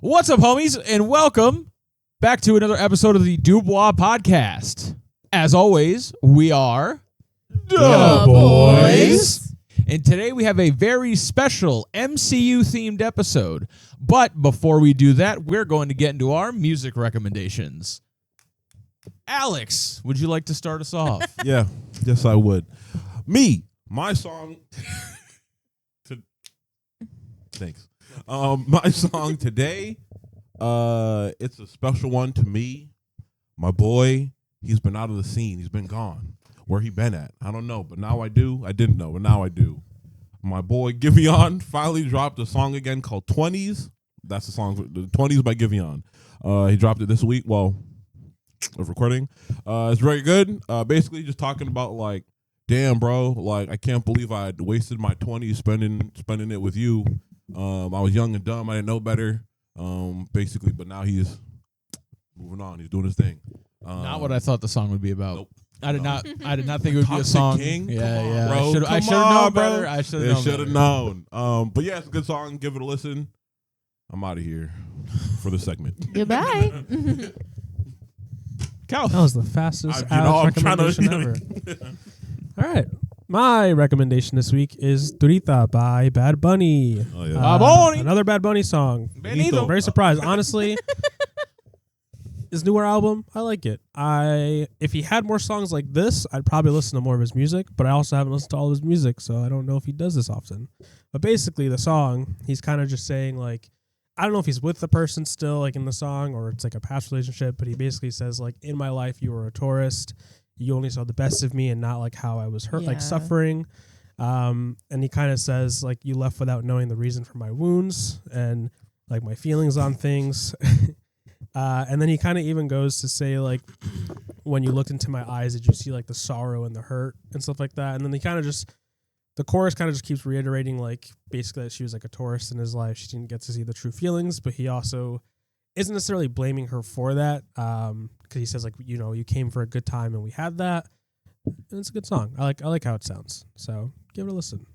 What's up, homies, and welcome back to another episode of the Dubois Podcast. As always, we are Boys. And today we have a very special MCU-themed episode. But before we do that, we're going to get into our music recommendations. Alex, would you like to start us off? Yeah, yes, I would. My song. Thanks. My song today, it's a special one to me. My boy, he's been out of the scene. He's been gone. Where he been at? I don't know, but now I do. I didn't know, but now I do. My boy Giveon finally dropped a song again called 20s. That's the song, the 20s by Giveon. He dropped it this week. Well, of recording. It's very good. Basically, just talking about like, damn, bro, like I can't believe I wasted my 20s spending it with you. I was young and dumb. I didn't know better. Basically, but now he's moving on. He's doing his thing. Not what I thought the song would be about. Nope. I did not think it would be a Toxic song. King? Yeah, Come on, yeah. bro. I should have Come known on, better. bro. I should They have should have known. known. But yeah, it's a good song. Give it a listen. I'm out of here for the segment. Goodbye. Cal. That was the fastest I'm trying recommendation ever. All right. My recommendation this week is Turita by Bad Bunny. Oh, yeah. Bad Bunny. Another Bad Bunny song. Benito. I'm very surprised. Honestly, his newer album, I like it. If he had more songs like this, I'd probably listen to more of his music, but I also haven't listened to all of his music, so I don't know if he does this often. But basically, the song, he's kind of just saying, like, I don't know if he's with the person still, like, in the song, or it's like a past relationship, but he basically says, like, in my life, you were a tourist. You only saw the best of me and not, like, how I was hurt, like, suffering. And he kind of says, like, you left without knowing the reason for my wounds and, like, my feelings on things. And then he kind of even goes to say, like, when you looked into my eyes, did you see, like, the sorrow and the hurt and stuff like that? And then he kind of just, the chorus kind of just keeps reiterating, like, basically that she was, like, a tourist in his life. She didn't get to see the true feelings, but he also isn't necessarily blaming her for that, because he says, like, you know, you came for a good time and we had that. And it's a good song. I like how it sounds. So give it a listen.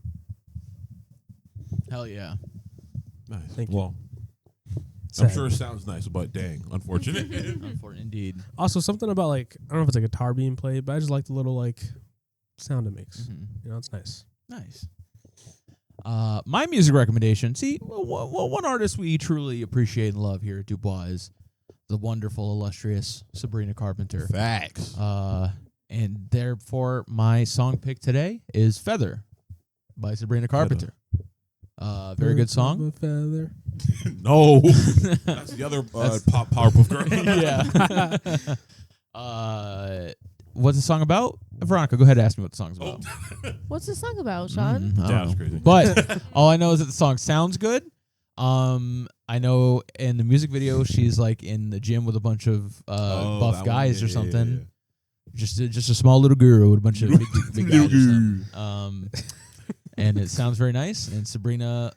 Hell yeah. Nice. Thank you. Well, Sad. I'm sure it sounds nice, but dang, unfortunate. Unfortunate indeed. Also, something about, like, I don't know if it's a guitar being played, but I just like the little, like, sound it makes. Mhm. You know, it's nice. Nice. My music recommendation. See, one artist we truly appreciate and love here at Dubois is the wonderful, illustrious Sabrina Carpenter. Facts. And therefore, my song pick today is Feather by Sabrina Carpenter. Very good song. Of a feather. No. That's the other Powerpuff Girl. Yeah. What's the song about? Veronica, go ahead and ask me what the song's about. What's the song about, Sean? I don't Yeah, that's know. crazy. But all I know is that the song sounds good. I know in the music video she's like in the gym with a bunch of buff guys or something. Just a small little girl with a bunch of big guys or something. And it sounds very nice. And Sabrina,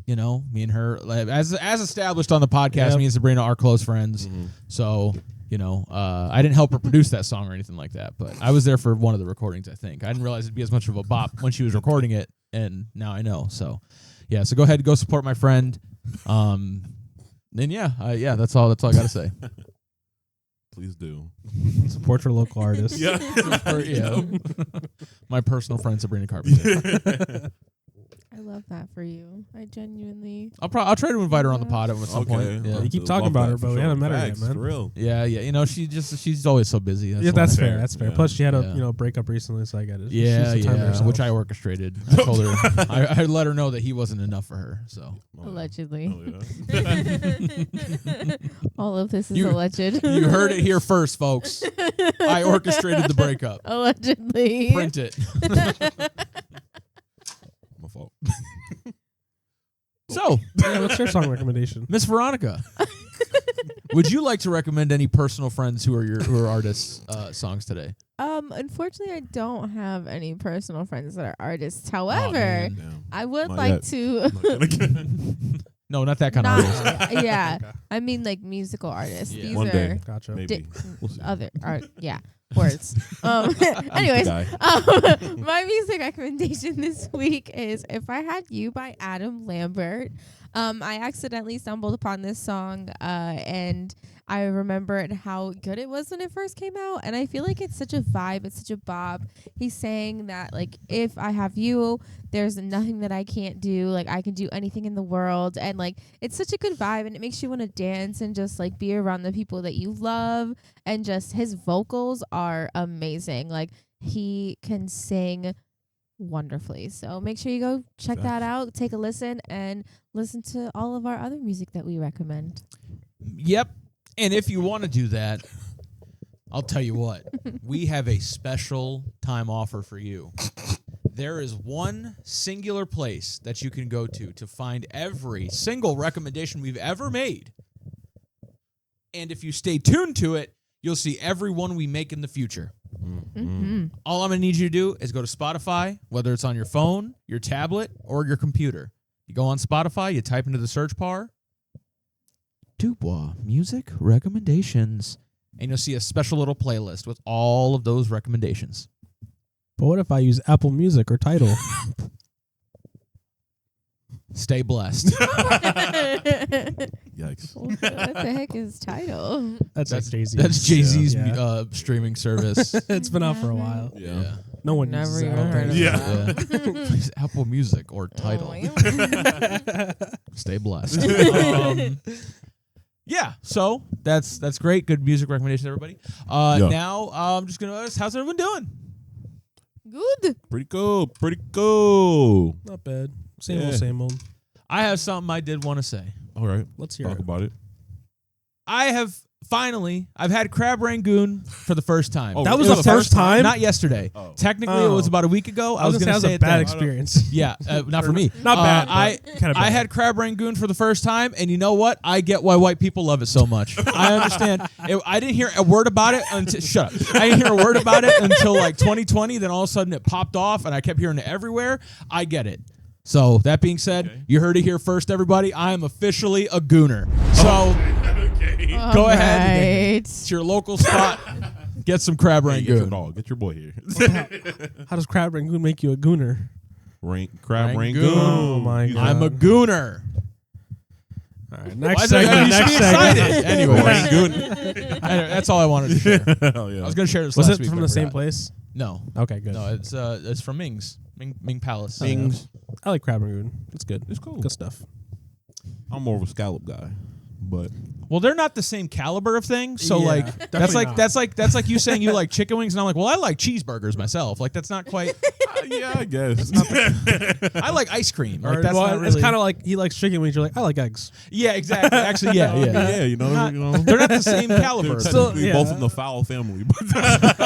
you know, me and her, like, as established on the podcast, me and Sabrina are close friends. Mm-hmm. So, you know, I didn't help her produce that song or anything like that, but I was there for one of the recordings, I think. I didn't realize it'd be as much of a bop when she was recording it, and now I know. So, yeah, so go ahead and go support my friend. Then, that's all I got to say. Please do. Support your local artists. Yeah. My personal friend, Sabrina Carpenter. I love that for you. I genuinely. I'll try to invite her on the pod at some point. Yeah. You keep talking about her, but we haven't met her yet, man. For real. Yeah. You know, she's always so busy. That's why. fair. That's fair. Yeah. Plus, she had a Yeah. breakup recently, so I get it. Yeah, She's the time to herself. which I orchestrated. I told her, I let her know that he wasn't enough for her. So Allegedly. Oh, yeah. All of this is You- alleged. you heard it here first, folks. I orchestrated the breakup. Allegedly. Print it. My fault. So, Yeah, what's your song recommendation? Miss Veronica, would you like to recommend any personal friends who are artists' songs today? Unfortunately, I don't have any personal friends that are artists. Oh, However, man. Damn. I would Not like yet. to. Not gonna get- No, not that kind of artist. Yeah, Okay. I mean like musical artists. Yeah. These One are day. Gotcha. Maybe. We'll see. other art. Yeah, words. Anyways, Guy. my music recommendation this week is "If I Had You" by Adam Lambert. I accidentally stumbled upon this song, and I remembered how good it was when it first came out, and I feel like it's such a vibe, it's such a bop. He's saying that, like, if I have you, there's nothing that I can't do. Like, I can do anything in the world, and, like, it's such a good vibe, and it makes you want to dance and just, like, be around the people that you love, and just his vocals are amazing. Like, he can sing wonderfully. So make sure you go check that out, take a listen, and listen to all of our other music that we recommend. Yep. And if you want to do that, I'll tell you what. We have a special time offer for you. There is one singular place that you can go to find every single recommendation we've ever made. And if you stay tuned to it, you'll see every one we make in the future. All I'm going to need you to do is go to Spotify, whether it's on your phone, your tablet, or your computer. You go on Spotify, you type into the search bar, Dubois Music Recommendations, and you'll see a special little playlist with all of those recommendations. But what if I use Apple Music or Tidal? Stay blessed. Yikes. What the heck is Tidal? That's like Jay-Z. That's Jay-Z's Yeah. streaming service. It's been out for a while. Yeah. No one Never uses it. even I don't heard think. of Yeah. Please, Apple Music or Tidal. Oh, Stay blessed. Yeah, so that's great. Good music recommendations, everybody. Now I'm just gonna ask, how's everyone doing? Good. Pretty cool. Pretty cool. Not bad. Same Yeah. old, same old. I have something I did want to say. All right. Let's hear Talk it. about it. I've had crab rangoon for the first time. Oh, That was it the first time? Not yesterday. Oh. Technically, it was about a week ago. I was gonna going to say say it was a it bad then. experience. Yeah, not for me. Not bad. I bad. had crab rangoon for the first time, and you know what? I get why white people love it so much. I understand. I didn't hear a word about it until shut up. I didn't hear a word about it until like 2020. Then all of a sudden it popped off, and I kept hearing it everywhere. I get it. So that being said, you heard it here first, everybody. I am officially a gooner. So go ahead. It's your local spot. Get some crab Hey, get your rangoon. dog. Get your boy here. How does crab rangoon make you a gooner? Crab Rangoon. rangoon. Oh, my God. I'm a gooner. All right, Why next is it- segment. you should Next be segment. excited. Anyway, that's all I wanted to share. Hell yeah. I was going to share this Was last it week, from but I the same forgot. place? No. Okay, good. No, it's from Ming Palace. Ming's. I like crab rangoon. It's good. It's cool. Good stuff. I'm more of a scallop guy, but Well, they're not the same caliber of thing. So Yeah, like definitely not. that's like you saying you like chicken wings, and I'm like, well, I like cheeseburgers myself. Like that's not quite. yeah, I guess. I like ice cream. Like Or, that's well, not it's really. kind of like he likes chicken wings. You're like, I like eggs. Yeah, exactly. Actually, yeah. yeah, you know, They're not the same caliber. They're Still- technically yeah. both in the fowl family, but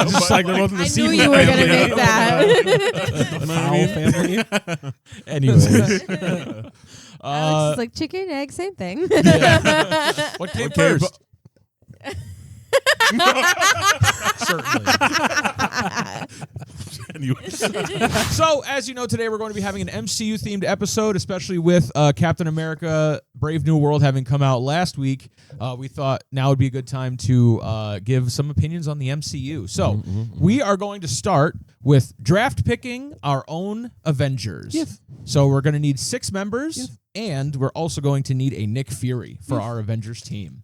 Just like they're both in the I knew seafood you were going to family. make that. you know what I mean? Fowl family. Anyways, Alex is like chicken, egg, same thing. what came Okay, first? Certainly. Anyway. So, as you know, today we're going to be having an MCU-themed episode, especially with Captain America Brave New World having come out last week. We thought now would be a good time to give some opinions on the MCU. So, we are going to start with draft picking our own Avengers. Yes. So, we're going to need 6 members, and we're also going to need a Nick Fury for our Avengers team.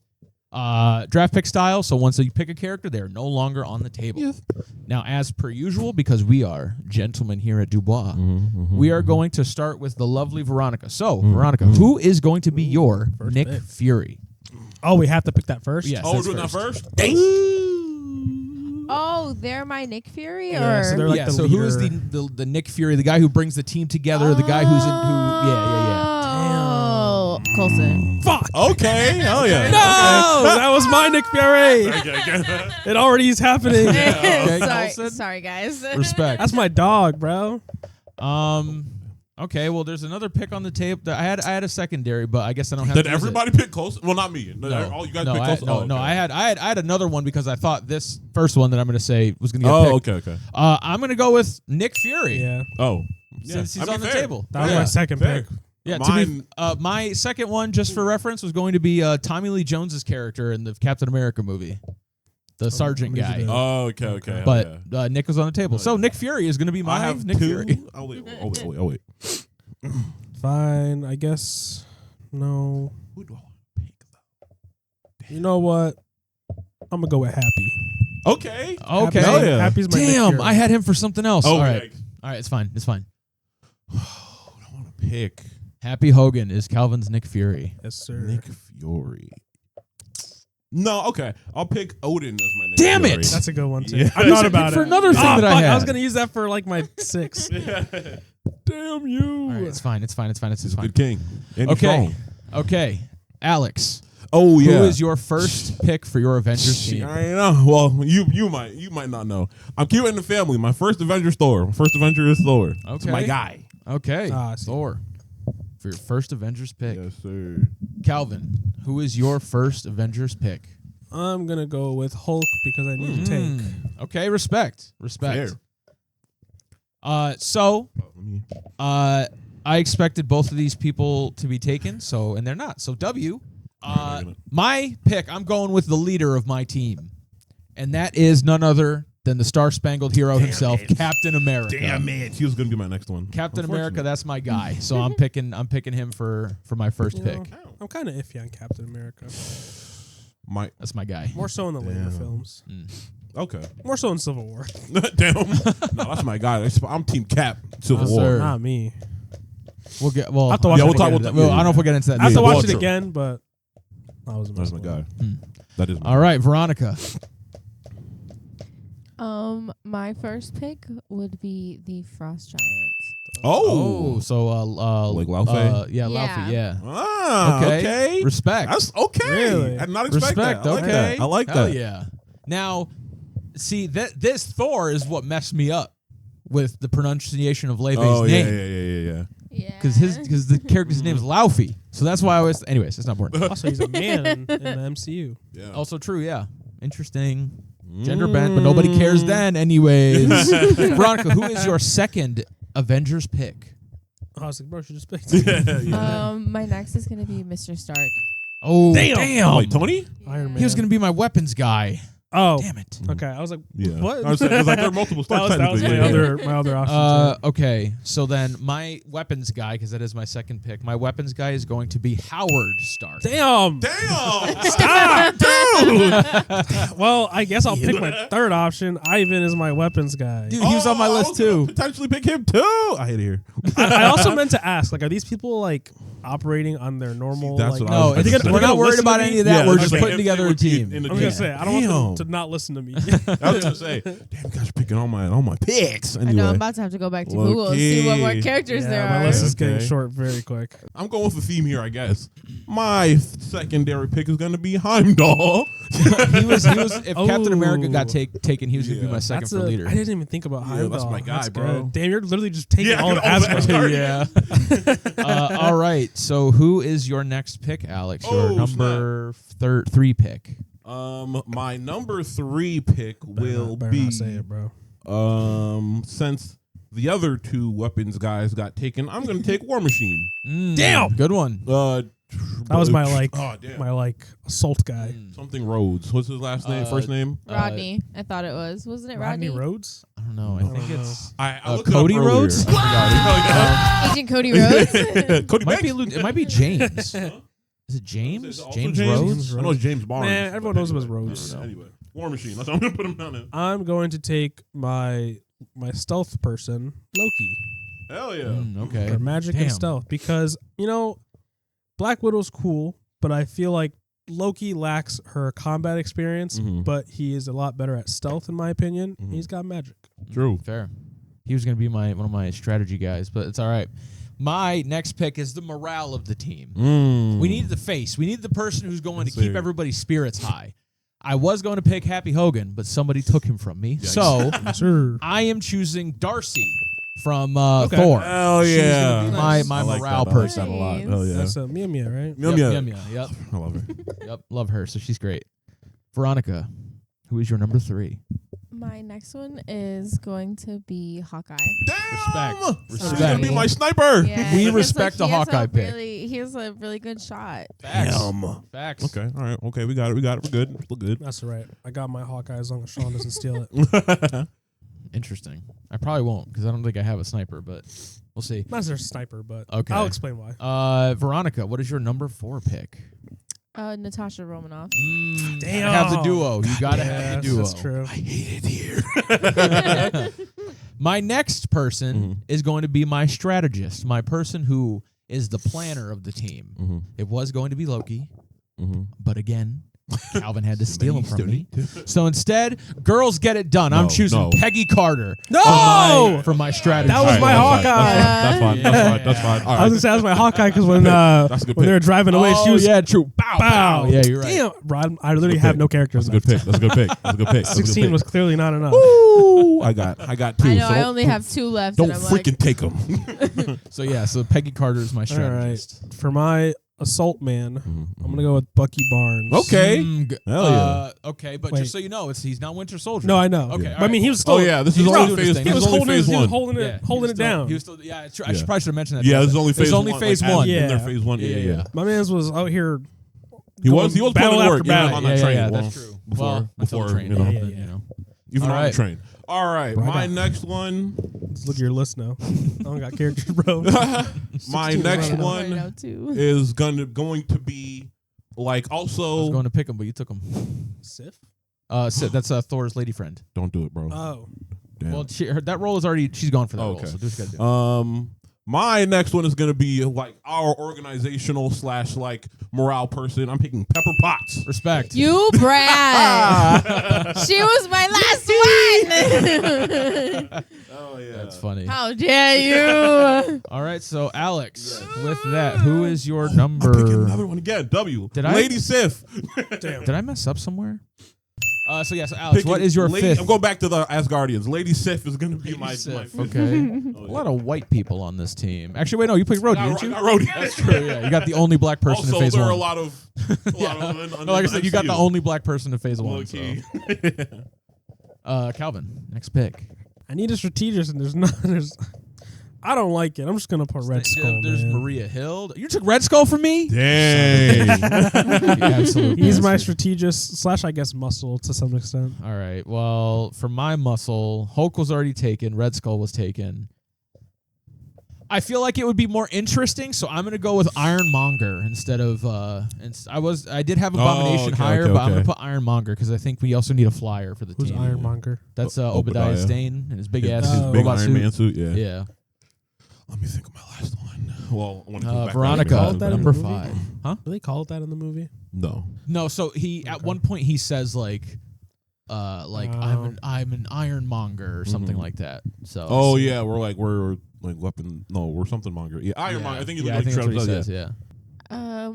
Draft pick style, so once you pick a character, they're no longer on the table. Yes. Now, as per usual, because we are gentlemen here at Dubois, we are going to start with the lovely Veronica. So, Veronica, who is going to be your First Nick pick. Fury? Oh, we have to pick that first? Yes. Oh, we're that's doing that first. first? Oh, they're my Nick Fury? Yeah, or so they're like yeah, the so who is leader. the Nick Fury, the guy who brings the team together, the guy who's in who Oh, Coulson. Fuck! Okay. Oh, yeah. No! That was my Nick Fury! It already is happening. Okay, sorry, Coulson? sorry, guys. Respect. That's my dog, bro. Okay, well, there's another pick on the tape. I had a secondary, but I guess I don't have Did to use it. everybody pick close? Well, not me. No, Oh, you guys no, pick I, close? no, Oh, no. okay. I had another one because I thought this first one that I'm going to say was going to get Oh, picked. okay. I'm going to go with Nick Fury. Yeah. Oh. Since he's I mean, on the fair. table. That was Yeah. my second Fair. pick. Yeah, Mine- my second one, just for reference, was going to be Tommy Lee Jones's character in the Captain America movie, the sergeant what is guy. it? Oh, okay. But Nick was on the table, so Nick Fury is going to be I my have Nick two. Fury. Oh, wait. Fine, I guess. No. Who do I want to pick though? You know what? I'm gonna go with Happy. Okay. Okay. Hell yeah. Happy's my Nick Damn, Fury. I had him for something else. Oh, All right. yikes. All right, it's fine. It's fine. Who do I want to pick? Happy Hogan is Calvin's Nick Fury. Yes, sir. Nick Fury. No, okay. I'll pick Odin as my Nick Damn Fury. it! That's a good one too. Yeah. I thought about it for another thing that I fuck, had. I was gonna use that for like my 6. Damn you! All right, it's fine. It's fine. It's fine. It's He's a fine. good king. And he's Okay. strong. Okay. Alex, Oh yeah. who is your first pick for your Avengers team? I know. Well, you might not know. I'm keeping the family. My first Avenger is Thor. My first Avenger is Thor. It's Okay. my guy. Okay. I see. Thor. For your first Avengers pick. Yes, sir. Calvin, who is your first Avengers pick? I'm gonna go with Hulk because I need a tank. Okay, respect. Fair. So Let me- I expected both of these people to be taken, and they're not. So W, my pick, I'm going with the leader of my team, and that is none other than the Star-Spangled Hero himself, Captain America. Damn it. He was gonna be my next one. Captain America, that's my guy. So I'm picking him for my first You pick. know, I'm kind of iffy on Captain America. That's my guy. More so in the later Damn. films. Okay. More so in Civil War. Damn. No, that's my guy. I'm Team Cap. Civil Yes, War. sir. Not me. We'll get. I have to watch Yeah, it we'll talk. again. We'll, Well, yeah, I don't know if we'll get into that. I have to later. watch well, it true. again, but that was That's my guy. Hmm. That is. My All right, Veronica. My first pick would be the Frost Giant. Oh. So Like Laufey? Yeah, Yeah. Laufey. Yeah. Ah. Okay. Respect. That's okay. Really? I did not expect Respect. that. I like Okay. that. I like Hell that. yeah. Now, see this Thor is what messed me up with the pronunciation of Leife's Oh yeah, name. yeah. Yeah. Because the character's name is Laufey. So that's why I was. Anyways, it's not important. also he's a man in the MCU. Yeah. Also true. Yeah. Interesting. Gender bent, but nobody cares then. Anyways, Veronica, who is your second Avengers pick? I was like, bro, she just picked My next is gonna be Mr. Stark. Oh, Damn. Wait, Tony? Iron Man. He was gonna be my weapons guy. Oh, Damn it. okay. I was like, Yeah. what? I was saying, 'cause, like, there are multiple stars. that was my technically, yeah. other option. Okay, so then my weapons guy, because that is my second pick, my weapons guy is going to be Howard Stark. Damn. Damn! Stop, dude. Well, I guess I'll pick my third option. Ivan is my weapons guy. Dude, he was on my I list was gonna too. Potentially pick him too. I hate it here. I also meant to ask, like, are these people like operating on their normal? See, that's like, what I No, was it's, gonna say. we're not worried listen to about me? any of that. Yeah, We're just okay. putting If together they a would be team. in the I was gonna say I don't want Damn. them to not listen to me. I was gonna say, damn, you guys are picking all my picks. I know I'm Anyway, about to have to go back to Google and see what more characters there my are. list is Okay. getting short very quick. I'm going with the theme here, I guess. My secondary pick is gonna be Heimdall. he was. If Captain America got Oh. taken, he was going to be Yeah. my second That's for leader. I didn't even think about Yeah, Heimdall. that's my guy, That's bro. good. Damn, you're literally just taking Yeah, all the all the aspects. Asgard. yeah. All right. So who is your next pick, Alex? Your Oh, number 3 pick. My number 3 pick will Better be not say it, bro. since the other 2 weapons guys got taken, I'm gonna take War Machine. Damn. Good one. That was my damn. my assault guy. Something Rhodes. What's his last name? First name? Rodney, I thought it was. Wasn't it Rodney? Rhodes? I don't know. I Oh, think it's I looked it up Cody earlier. Rhodes. Agent Cody Rhodes. Cody Might be. Banks? It might be James. Is it Is James? it also James Rhodes? Rhodes? I know it's James Barnes. Man, everyone but knows him as anyway. Rhodes. Anyway, War Machine. That's what I'm gonna put him down in. I'm going to take my stealth person, Loki. Hell yeah. Okay. For magic Damn. and stealth. Because, Black Widow's cool, but I feel like Loki lacks her combat experience, Mhm. but he is a lot better at stealth, in my opinion. Mhm. He's got magic. True. Fair. He was going to be one of my strategy guys, but it's all right. My next pick is the morale of the team. We need the face. We need the person who's going Yes, to keep sir. everybody's spirits high. I was going to pick Happy Hogan, but somebody took him from me. Yikes. So Sure. I am choosing Darcy from Okay. Thor. Hell She's yeah. gonna be my I like morale that. I like person. that a lot. Hell yeah. That's Mia Mia, right? Yum, Yep, yum. Yep. I love her. Yep. Love her. So she's great. Veronica, who is your number 3? My next one is going to be Hawkeye. Damn! Respect. She's Respect. gonna be my sniper. Yeah, We he has respect the he has Hawkeye pick. He has a really good shot. Facts. Damn. Facts. Okay, all right. Okay, we got it. We're good. We're good. That's right. I got my Hawkeye as long as Sean doesn't steal it. Interesting. I probably won't because I don't think I have a sniper, but we'll see. Not as a sniper, but Okay. I'll explain why. Veronica, what is your number 4 pick? Natasha Romanoff. Damn. I have the duo. You gotta have the duo. That's true. I hate it here. My next person is going to be my strategist, my person who is the planner of the team. It was going to be Loki, but again, Calvin had to steal him from me. So instead, girls get it done. I'm choosing Peggy Carter. No! For my strategy. That was my Hawkeye. That's fine. That's fine. All I was right. gonna say that was my Hawkeye because when That's a good when they pick. were driving away, she was true. Bow, bow. Yeah, you're right. Damn, Rod, I literally have no characters. That's a good pick. That's a good pick. That's a good pick. 16 was clearly not enough. Ooh, I got 2. I know. so I only have 2 left. Don't and I'm freaking take them. So Peggy Carter is my strategist. All right. For my assault man, I'm gonna go with Bucky Barnes. Okay. Hell yeah. Okay, but Wait. just so you know, he's not Winter Soldier. No, I know. Okay, But I mean, he was still. Oh yeah, this is He's only still phase. doing He his was thing. holding phase he was one. holding it down. He was still. Yeah, I Yeah. probably should have mentioned that. Yeah, this is only phase It's only one. phase like, 1. In their Yeah. phase 1. Yeah. My man's was out here. He was battle putting in after work battle. on that train. Yeah, well, that's true. Before until the train, you know, ended, Yeah. you know. even All on right. the train. All right, Right my on. next one. Let's look at your list now. I don't got characters, bro. My 16 next right now. Right now, one too. is going to be like I was also. going to pick him, but you took him. Sif? That's Thor's lady friend. Don't do it, bro. Oh. Damn. Well, that role is already. She's gone for that Oh, role. okay. So do what you gotta do. My next one is going to be like our organizational / like morale person. I'm picking Pepper Potts. Respect. You brat. She was my last one. Oh yeah, That's funny. How dare you? All right, so Alex, with that, who is your I'm picking number? another one again. W. Did I? Lady Sif. Damn. Did I mess up somewhere? So Alex, Picking what is your Lady, 5th? I'm going back to the Asgardians. Lady Sif is going to be my Sif, fifth. okay. Oh, A lot of white people on this team. Actually, wait, no, you picked Rhodey, didn't you? I got Rhodey. That's true. Yeah, you got the only black person Also, in Phase there 1. are a lot of. No, like I said, you got the only black person in Phase 1. So. key. Calvin, next pick. I need a strategist, and there's. I don't like it. I'm just gonna put Red Skull. There's man. Maria Hill. You took Red Skull from me? Dang. Absolutely. He's my strategist / I guess muscle to some extent. All right. Well, for my muscle, Hulk was already taken. Red Skull was taken. I feel like it would be more interesting, so I'm gonna go with Ironmonger instead of. I did have Abomination higher, but I'm gonna put Ironmonger because I think we also need a flyer for the Who's team. Ironmonger? That's Obadiah Stane and his big ass His big robot Iron suit. Man suit. Yeah. Yeah. Let me think of my last one. Well, I want to go back. Veronica, Call it that in number the movie? 5. Huh? Do they call it that in the movie? No. No, so he at one point he says like I'm an ironmonger or something like that. So Oh yeah, we're weapon. No, we're something monger. Yeah, Iron Monger. I think yeah, I like think that's what he Trevor says. Yeah.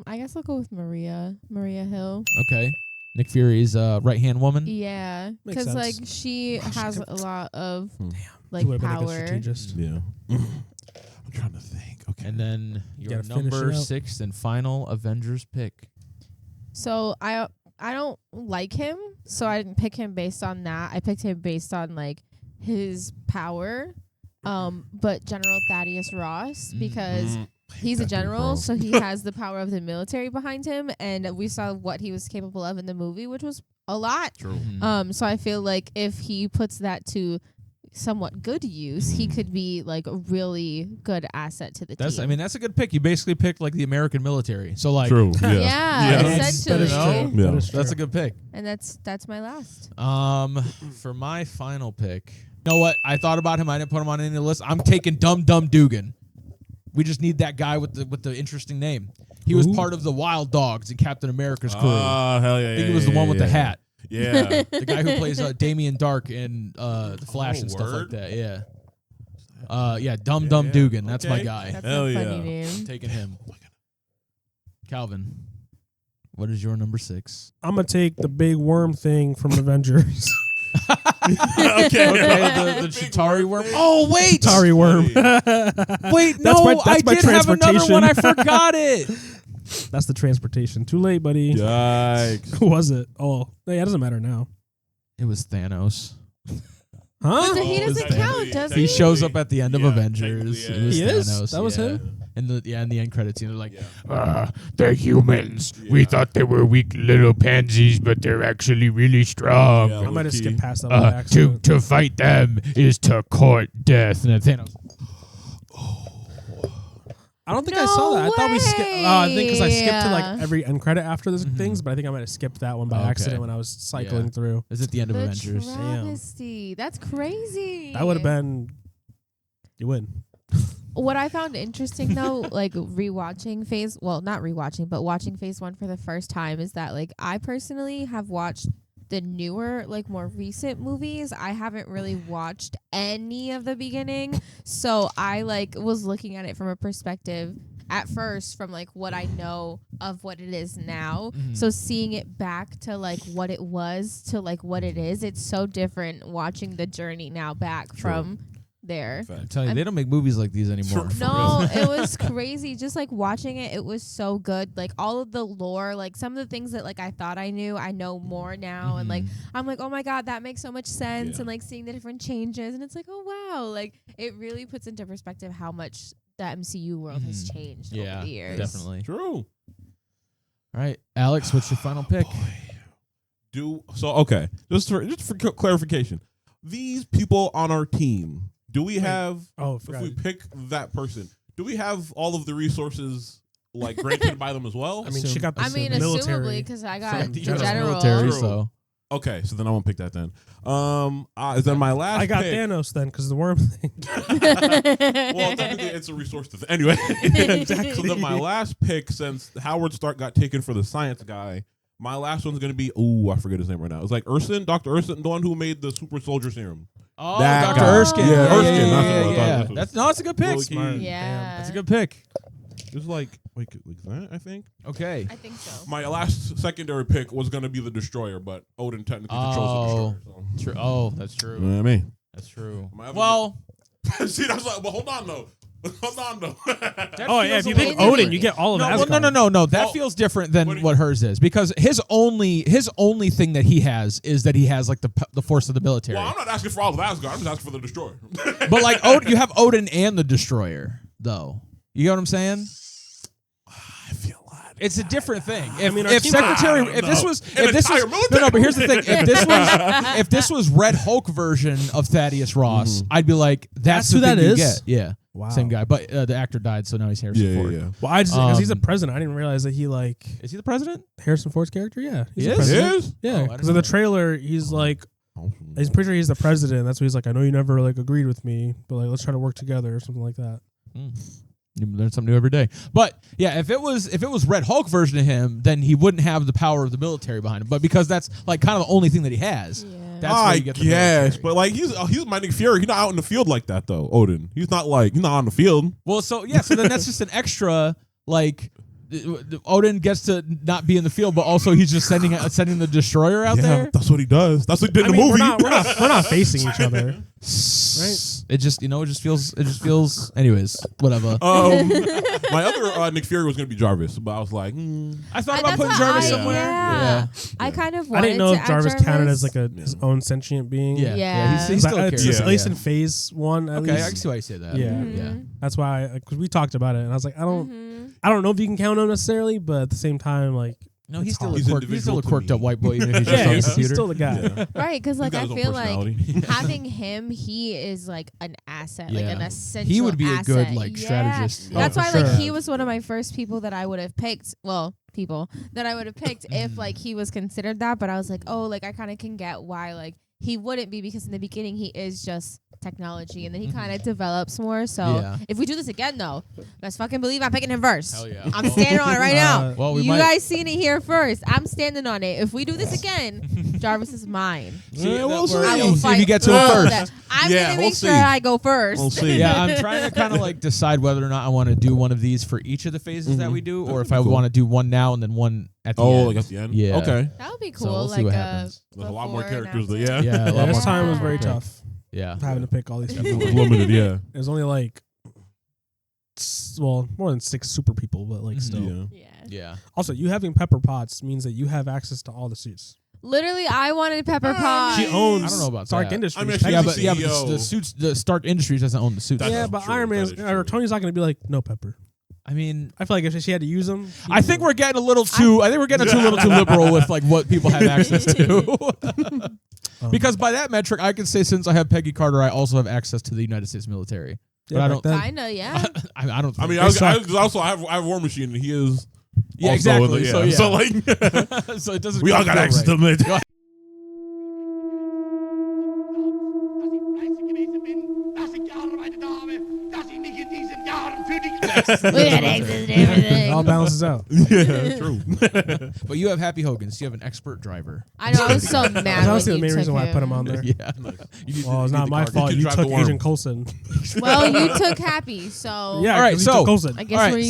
I guess I'll go with Maria Hill. Okay. Nick Fury's right hand woman. Yeah, Makes because sense. like she has a lot of like He would've been a good power. strategist. Yeah. I'm trying to think. Okay. And then your gotta finish number it out. 6 and final Avengers pick. So I don't like him, so I didn't pick him based on that. I picked him based on like his power. But General Thaddeus Ross, because he's a general, so he has the power of the military behind him, and we saw what he was capable of in the movie, which was a lot. True. So I feel like if he puts that to somewhat good use, he could be like a really good asset to the That's team. I mean that's a good pick. You basically picked like the American military. So like True. Yeah. Yeah, essentially. Yeah. That is that's a true. good pick. And that's my last. For my final pick, you know what? I thought about him. I didn't put him on any of the list. I'm taking Dum Dum Dugan. We just need that guy with the interesting name. He was part of the Wild Dogs in Captain America's crew. Oh hell yeah! I think he was the one with the hat. Yeah. The guy who plays Damien Dark in The Flash and stuff like word? that. Yeah. Yeah. Dum Dum Dugan. That's my Okay. guy. That's Hell a funny yeah. name. Taking him. Calvin, what is your number 6? I'm gonna take the big worm thing from Avengers. Okay, the Chitauri worm. Oh wait, Chitauri worm. wait, That's no, my- that's I my did have another transportation. one. I forgot it. That's the transportation. Too late, buddy. Yikes. Who was it? Oh, yeah, it doesn't matter now. It was Thanos. Huh? But he doesn't count, does He he? shows up at the end of Yeah, Avengers. technically, It was He is? Thanos, That was yeah. him? In the end credits scene, they're like, They're humans. We Yeah. thought they were weak little pansies, but they're actually really strong. Yeah. I might have Low-key. skipped past that by To accident. to fight them is to court death. and then Thanos. I don't think No I saw that. I thought we skipped. I think because I skipped to way. like every end credit after those Mhm. things, but I think I might have skipped that one by Okay. accident when I was cycling Yeah. through. Is it the end of The Avengers? travesty. That's crazy. That would have been. You win. What I found interesting though, like rewatching not rewatching, but watching Phase 1 for the first time is that like I personally have watched the newer, like more recent movies. I haven't really watched any of the beginning. So I like was looking at it from a perspective at first from like what I know of what it is now. Mhm. So seeing it back to like what it was to like what it is, it's so different watching the journey now back True. from there. I'm telling you, they don't make movies like these anymore. For No, real. it was crazy. Just like watching it, it was so good. Like all of the lore, like some of the things that like I thought I knew, I know more now. And like Mhm. I'm like, oh my god, that makes so much sense. Yeah. And like seeing the different changes, and it's like, oh wow, like it really puts into perspective how much the MCU world has Mhm. changed Yeah, over the years. definitely. True. All right, Alex, what's your final pick? Okay. Just for clarification, these people on our team, do we have? Oh, If forgot. we pick that person, do we have all of the resources like granted by them as well? I mean, she got the I mean, military. assumably, because I got from the general general. military, True. so Okay, so then I won't pick that then. Is then my last? I got pick, Thanos then because the worm thing. Well, technically, it's a resource to anyway. Exactly. So then my last pick, since Howard Stark got taken for the science guy, my last one's gonna be I forget his name right now. It's like Dr. Urson, the one who made the super soldier serum. oh, That Dr. guy. Erskine. Yeah, Erskine, Yeah, that's what I yeah, thought. yeah. That's what- That's a good pick. Low-key. Smart. Yeah. That's a good pick. It's like that, I think. Okay. I think so. My last secondary pick was gonna be the Destroyer, but Odin technically controls the Destroyer. So. True. Oh, that's true. You know what I mean? That's true. My other- Well, See, that's like, but hold on though. Hold on though. that Oh yeah, feels if you a pick little Odin, different. you get all of No, well, Asgard. no. That Oh, feels different than what do you- what hers is because his only thing that he has is that he has like the force of the military. Well, I'm not asking for all of Asgard. I'm just asking for the Destroyer. But like you have Odin and the Destroyer though. You know what I'm saying? I feel odd. It's a different thing. If, mean, our if team- Secretary, I don't if this know. was, An if this was, entire no, but here's the thing: if this was Red Hulk version of Thaddeus Ross, I'd be like, that's who the that thing you is? get. Yeah, Wow. same guy. But the actor died, so now he's Harrison Ford. Well, I just because he's a Um, president. I didn't realize that he like Is he the president? Harrison Ford's character. Yeah, he's He the is? president. It is? Yeah, Oh, I because didn't in know the trailer he's like, Oh. he's pretty sure he's the president. That's why he's like, I know you never like agreed with me, but like let's try to work together or something like that. You learn something new every day. But yeah, if it was Red Hulk version of him, then he wouldn't have the power of the military behind him. But because that's like kind of the only thing that he has, Yeah. that's where I you get the guess, military. but like he's my Nick Fury. He's not out in the field like that though. Odin. He's not on the field. Well, so yeah, so then that's just an extra like. Odin gets to not be in the field, but also he's just sending the destroyer out there. that's what he does. That's what he did I in the mean, movie. we're not facing each other. Right? It just it just feels. Anyways, whatever. My other Nick Fury was gonna be Jarvis, but I was like, I thought That's about putting what Jarvis I- somewhere. Yeah. I kind of I wanted didn't know to if Jarvis add counted as like his Yeah. own sentient being. Yeah, Yeah. he's still a It's character. at least yeah. in phase one. At Okay, least. I can see why you say that. Yeah. Mhm. yeah. That's why because we talked about it and I was like, Mhm. I don't know if you can count him necessarily, but at the same time, like No, he's It's still hard. he's still Individual a to quirked me. up white boy, even if he's just yeah, on the he's computer. still the guy. Yeah. Right, because like He's got I his own feel like personality. having him, he is like an asset, like an Yeah. essential. He would be a good asset. like Yeah. strategist. Oh, That's for why sure. like he was one of my first people that I would have picked. Well, people that I would have picked if like he was considered that. But I was like, oh, like I kind of can get why like he wouldn't be because in the beginning he is just technology and then he kind of develops more. So Yeah. if we do this again though, let's fucking believe I'm picking him first. Hell yeah. I'm standing on it right now. Well, we you might. guys seen it here first. I'm standing on it. If we do this again, Jarvis is mine. Yeah, we'll see. I will See if fight you get to it all of first. that. I'm Yeah, gonna we'll make sure see. I go first. We'll see. Yeah, I'm trying to kind of like decide whether or not I want to do one of these for each of the phases that we do, or if I Cool. want to do one now and then one at the Oh, end. like at the end. Yeah. Okay. That would be So cool. we'll see like what happens. There's a lot more before and characters, but after. yeah. Yeah, a lot this more time was very Okay. tough Yeah. having to pick all these people. It was limited, yeah. There's only like, well, more than 6 super people, but like Mhm. still. Yeah. Yeah. Yeah. Also, you having Pepper Potts means that you have access to all the suits. Literally, I wanted Pepper Potts. She owns I don't know about Stark that. Industries. I mean, Yeah, she's but the CEO. the suits, the Stark Industries doesn't own the suits. That's yeah, but true. Iron That Man's is or true. Tony's not going to be like, no Pepper. I mean, I feel like if she had to use them, I think we're getting a little too. I think we're getting a little too liberal with like what people have access to. Because by that metric, I can say since I have Peggy Carter, I also have access to the United States military. But I don't. Kinda, yeah. I don't. I mean, think- I also have War Machine, and he is. yeah, also exactly. in the- So yeah. So like, So it doesn't. we all quite got feel access right. to the military. it all balances out. Yeah, true. But you have Happy Hogan, so you have an expert driver. I know. I was so mad. That's honestly the when main you reason took why I put him on there. Yeah. You need Well, to- it's you not need my the fault. can You drive took the worm. Agent Coulson. Well, you took Happy, so Yeah, All right, 'cause he so- took Coulson. I guess All we're right,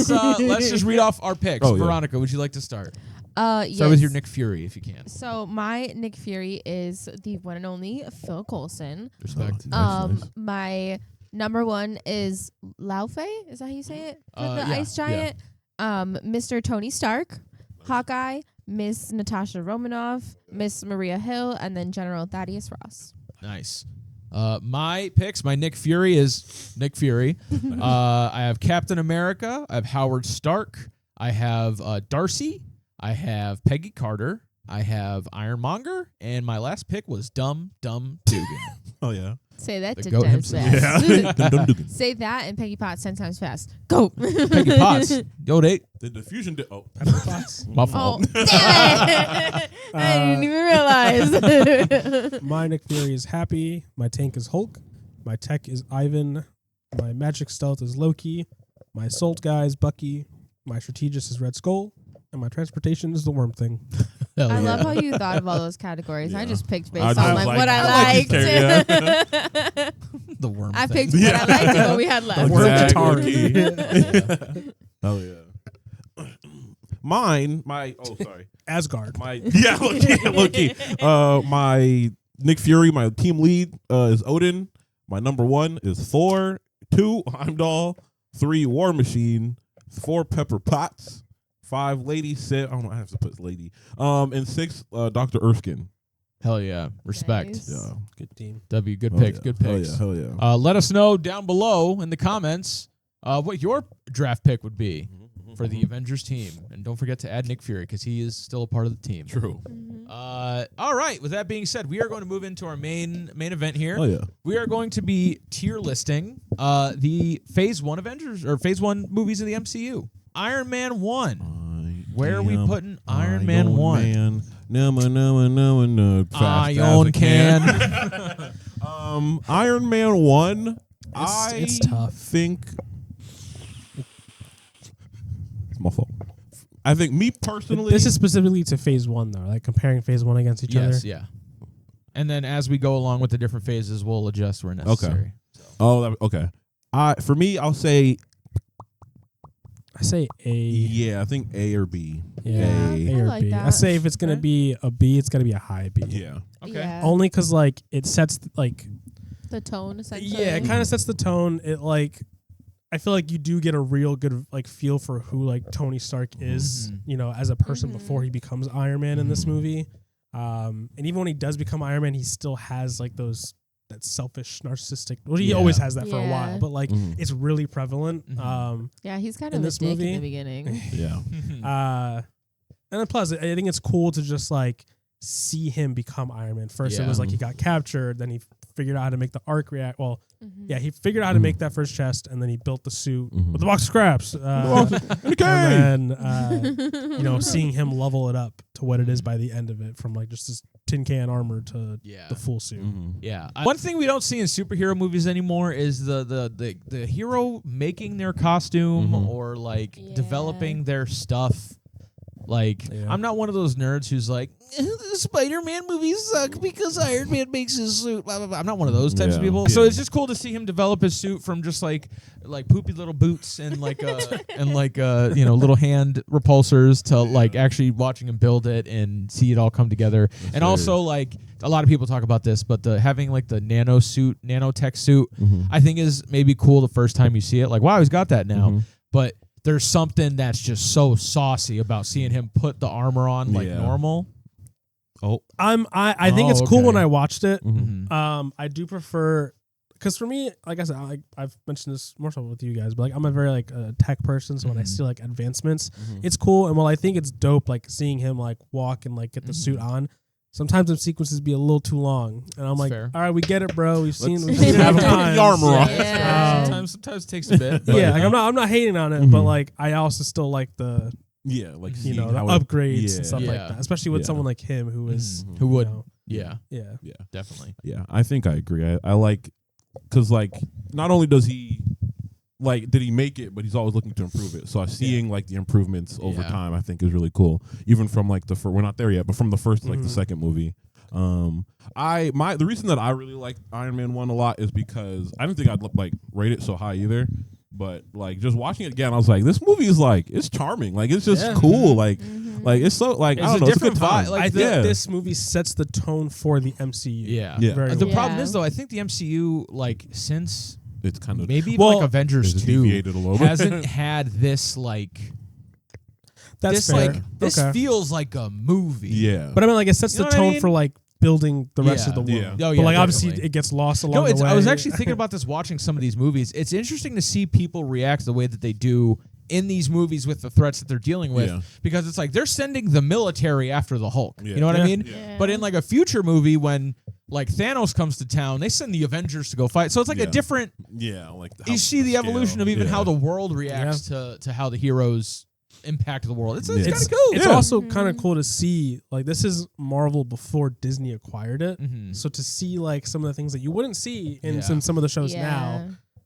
so even. let's just read off our picks. Oh, yeah. Veronica, would you like to start? Yes. Start with your Nick Fury, if you can. So my Nick Fury is the one and only Phil Coulson. Respect. Nice. My number one is Lao Fei. Is that how you say it? For the Yeah, Ice Giant. Mr. Tony Stark, Hawkeye, Miss Natasha Romanoff, Miss Maria Hill, and then General Thaddeus Ross. Nice. My picks, my Nick Fury is Nick Fury. I have Captain America. I have Howard Stark. I have Darcy. I have Peggy Carter. I have Ironmonger. And my last pick was Dumb Dugan. Oh yeah. Say that The 10 goat times himself. fast. Dum Dugan. Say that and Peggy Potts 10 times fast. Go. Peggy Potts. Yo, Nate. The diffusion. My fault. Oh, damn it. I didn't even realize. My Nick Fury is Happy. My tank is Hulk. My tech is Ivan. My magic stealth is Loki. My assault guy is Bucky. My strategist is Red Skull. And my transportation is the Worm Thing. Hell I yeah. love how you thought of all those categories. I Yeah. just picked I based just on like like- what I I like these liked. The worm I thing. picked what I liked and what we had left. Worm Exactly. Atari. Oh yeah. Mine. Sorry. Asgard. Loki. My Nick Fury. My team lead is Odin. My number one is Thor. 2 Heimdall. 3 War Machine. 4 Pepper Potts. 5 Lady Sif. I don't know. I have to put Lady. And 6 Dr. Erskine. Hell yeah. Respect. Nice. Yeah. Good team. W, good Oh, picks. yeah. Good picks. Hell yeah. Let us know down below in the comments what your draft pick would be for the Avengers team. And don't forget to add Nick Fury because he is still a part of the team. True. All right. With that being said, we are going to move into our main event here. Oh yeah. We are going to be tier listing the Phase 1 Avengers or Phase 1 movies of the MCU. Iron Man 1. Where are we putting Iron Man 1? No. Iron can. Iron Man 1. It's tough. Think it's my fault. I think me personally. This is specifically to Phase 1, though, like comparing Phase 1 against each other. Yes, yeah. And then as we go along with the different phases, we'll adjust where necessary. Okay. For me, I'll say I say A. yeah. I think A or B. Yeah, Yeah, A I or like B. I that. say if it's going to Okay. be a B, it's going to be a high B. Yeah. Okay. Yeah. Only because, like, it sets, like, The tone, essentially. yeah, it kind of sets the tone. It, like, I feel like you do get a real good, like, feel for who, like, Tony Stark is, Mhm. you know, as a person Mhm. before he becomes Iron Man in this movie. And even when he does become Iron Man, he still has, like, that selfish, narcissistic. Well, he Yeah. always has that for a Yeah. while, but like Mhm. it's really prevalent. Mhm. Yeah, he's kind in of a this dick movie- in the beginning. Yeah. And then plus, I think it's cool to just like see him become Iron Man. First, it Yeah. was like he got captured, then he figured out how to make the arc react. Well, Mhm. yeah, he figured out how to make that first chest, and then he built the suit Mhm. with the box of scraps. Okay. And then, you know, seeing him level it up to what it is by the end of it, from like just this tin can armor to Yeah. the full suit. Mhm. Yeah. One thing we don't see in superhero movies anymore is the hero making their costume Mhm. or like Yeah. developing their stuff. Like, Yeah. I'm not one of those nerds who's like, the Spider-Man movies suck because Iron Man makes his suit. Blah, blah, blah. I'm not one of those types of Yeah. people. So Yeah. it's just cool to see him develop his suit from just like poopy little boots and like you know, little hand repulsors to like actually watching him build it and see it all come together. And also like a lot of people talk about this, but having like the nanotech suit, Mhm. I think is maybe cool the first time you see it. Like, wow, he's got that now. Mhm. But there's something that's just so saucy about seeing him put the armor on like Yeah. normal. Oh, I think it's cool okay. when I watched it. Mhm. I do prefer, because for me, like I said, I've mentioned this more so with you guys, but like I'm a very like tech person, so when I see like advancements, it's cool. And while I think it's dope, like seeing him like walk and like get the suit on, sometimes the sequences be a little too long, and I'm like, fair. all right, we get it, bro. We've seen Let's it have enough him put times. the armor on. Yeah. Sometimes it takes a bit. But Yeah, like I'm not hating on it, but like I also still like the Yeah, like you seeing know the how it- upgrades yeah. and stuff like Yeah. that, especially with Yeah. someone like him who is Who you would? know, Yeah, yeah. Yeah, definitely. yeah. I think I agree. I like because like not only does he like did he make it, but he's always looking to improve it. So seeing like the improvements over Yeah. time, I think is really cool. Even from like we're not there yet, but from the first to like the second movie. The reason that I really like Iron Man 1 a lot is because I didn't think I'd like rate it so high either. But like just watching it again, I was like, this movie is like it's charming. Like it's just cool. Like it's so like It's I don't a know. It's a good different time. vibe, like I think yeah. this movie sets the tone for the MCU. Yeah, Yeah. Very The well. problem Yeah. is though, I think the MCU like since It's kind of maybe even like Avengers it's 2 deviated a little bit. hasn't had this like That's this fair. like this Okay. feels like a movie. Yeah, But I mean, like, it sets You know the what I tone mean? for like building the rest of the world. Yeah. Oh, But yeah, like, obviously, definitely. it gets lost No, along the way. I was actually thinking about this watching some of these movies. It's interesting to see people react the way that they do in these movies with the threats that they're dealing with, Yeah. because it's like they're sending the military after the Hulk. Yeah. You know what I Yeah. mean? Yeah. But in like a future movie when like Thanos comes to town, they send the Avengers to go fight. So it's like a Yeah. different. yeah, like You see the evolution of even yeah. how the world reacts to how the heroes impact the world. It's Yeah. kind It's of cool. It's Yeah. also kind of cool to see, like, this is Marvel before Disney acquired it. Mhm. So to see like some of the things that you wouldn't see in Yeah. some of the shows Yeah,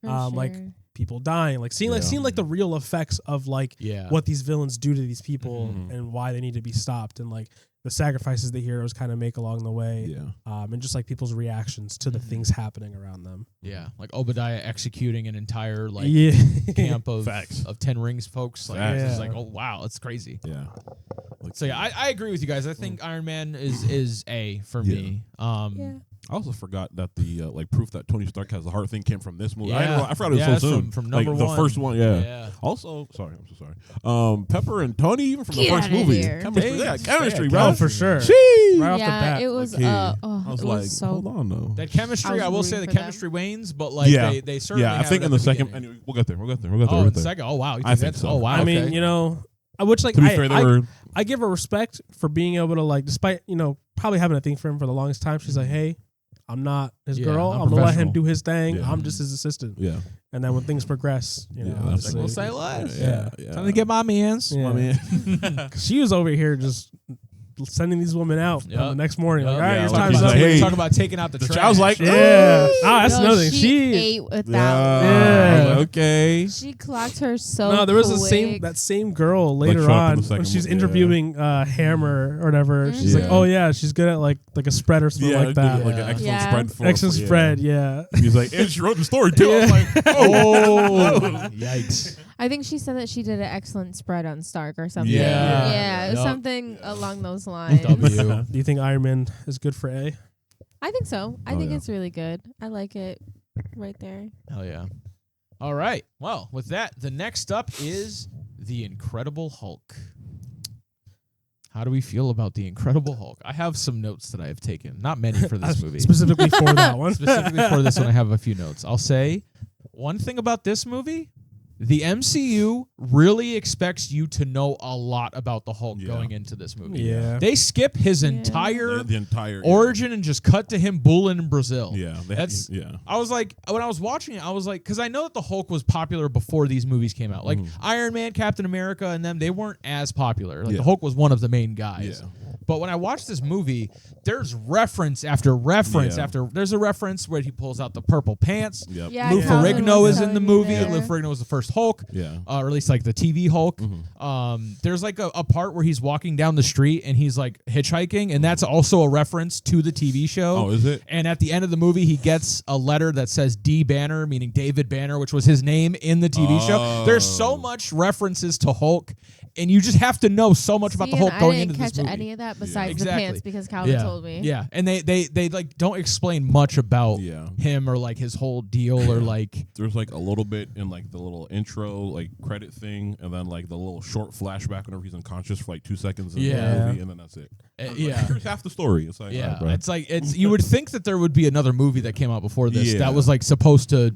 now, for like sure. people dying, like seeing like the real effects of like Yeah. what these villains do to these people Mhm. and why they need to be stopped, and like the sacrifices the heroes kind of make along the way. Yeah, And just like people's reactions to the Mhm. things happening around them. Yeah, like Obadiah executing an entire like yeah. camp of Facts. of 10 Rings folks. Like Facts. it's just Yeah. like, oh wow, it's crazy. yeah. Like, So yeah, I agree with you guys. I think Iron Man is A for me. Yeah. I also forgot that the like proof that Tony Stark has the heart thing came from this movie. Yeah. I forgot it was Yeah, so it's soon. from like number the one. first one. Yeah. Yeah. Also, sorry, I'm so sorry. Pepper and Tony, even from the Get first outta movie, here. chemistry. Yeah, chemistry, Yeah, bro. Oh, for sure. Sheesh. Right off the Yeah, bat. it was. Okay. Oh, I was it like, was so. hold on, though. That chemistry, I I was will say the rooting for them. chemistry wanes, but like Yeah. they certainly Yeah, I have think it in at the second. beginning. Anyway, we'll get there. Oh, in the second. Oh wow, you I think think that's so. oh wow. I mean, okay. you know, which like To be fair, they were. I give her respect for being able to, like, despite, you know, probably having a thing for him for the longest time, she's like, hey, I'm not his Yeah, girl. I'm I'm gonna let him professional. do his thing. Yeah. I'm just his assistant. Yeah. And then when things progress, you know, Yeah, that's obviously- We'll say less. Yeah. Time to get my mans. Yeah. I mean, she was over here just sending these women out Yep. on the next morning. Like, Yep. all right, Yeah, your like time's he's up. like, hey, talk about taking out the trash. I was like, Yeah. "Ooh." Ah, that's Yo, another thing. She She ate with Yeah. that. Yeah. I was like, okay. She clocked her so. no, there was quick. that same girl later showed up in on the when second she's one, yeah. interviewing Hammer or whatever. She's like, Yeah. oh yeah, she's good at like a spread or something Yeah, like that. like an Yeah. excellent Yeah. spread for Excellent yeah. spread, yeah. He's like, and she wrote the story too. I was like, Oh, yikes. I think she said that she did an excellent spread on Stark or something. Yeah. Yeah, it was Yup. something along those lines. W. Do you think Iron Man is good for A? I think so. I Oh, think yeah. it's really good. I like it right there. Hell yeah. All right. Well, with that, the next up is The Incredible Hulk. How do we feel about The Incredible Hulk? I have some notes that I have taken. Not many for this movie. Specifically for that one. Specifically for this one, I have a few notes. I'll say one thing about this movie. The MCU really expects you to know a lot about the Hulk Yeah. going into this movie. Yeah. They skip his Yeah. entire the entire origin and just cut to him bulling in Brazil. Yeah, That's- yeah. I was like, when I was watching it, I was like, because I know that the Hulk was popular before these movies came out. Like Iron Man, Captain America, and them, they weren't as popular. Like Yeah. the Hulk was one of the main guys. Yeah. But when I watched this movie, there's reference after reference Yeah. after. There's a reference where he pulls out the purple pants. Yep. Yeah, Lou Calvin Ferrigno was is in the telling me movie. there. Lou Ferrigno was the first Hulk. Yeah. Or at least like the TV Hulk. Mm-hmm. There's like a part where he's walking down the street and he's like hitchhiking, and that's also a reference to the TV show. Oh, is it? And at the end of the movie, he gets a letter that says D. Banner, meaning David Banner, which was his name in the TV show. There's so much references to Hulk and you just have to know so much about the Hulk going into this movie. I didn't catch any of that besides Exactly. the pants because Calvin told me. Yeah, and they like don't explain much about him or like his whole deal or like. There's like a little bit in like the little intro like credit thing, and then like the little short flashback whenever he's unconscious for like 2 seconds in the movie, and then that's it. Yeah, here's half the story. It's like it's like you would think that there would be another movie that came out before this that was like supposed to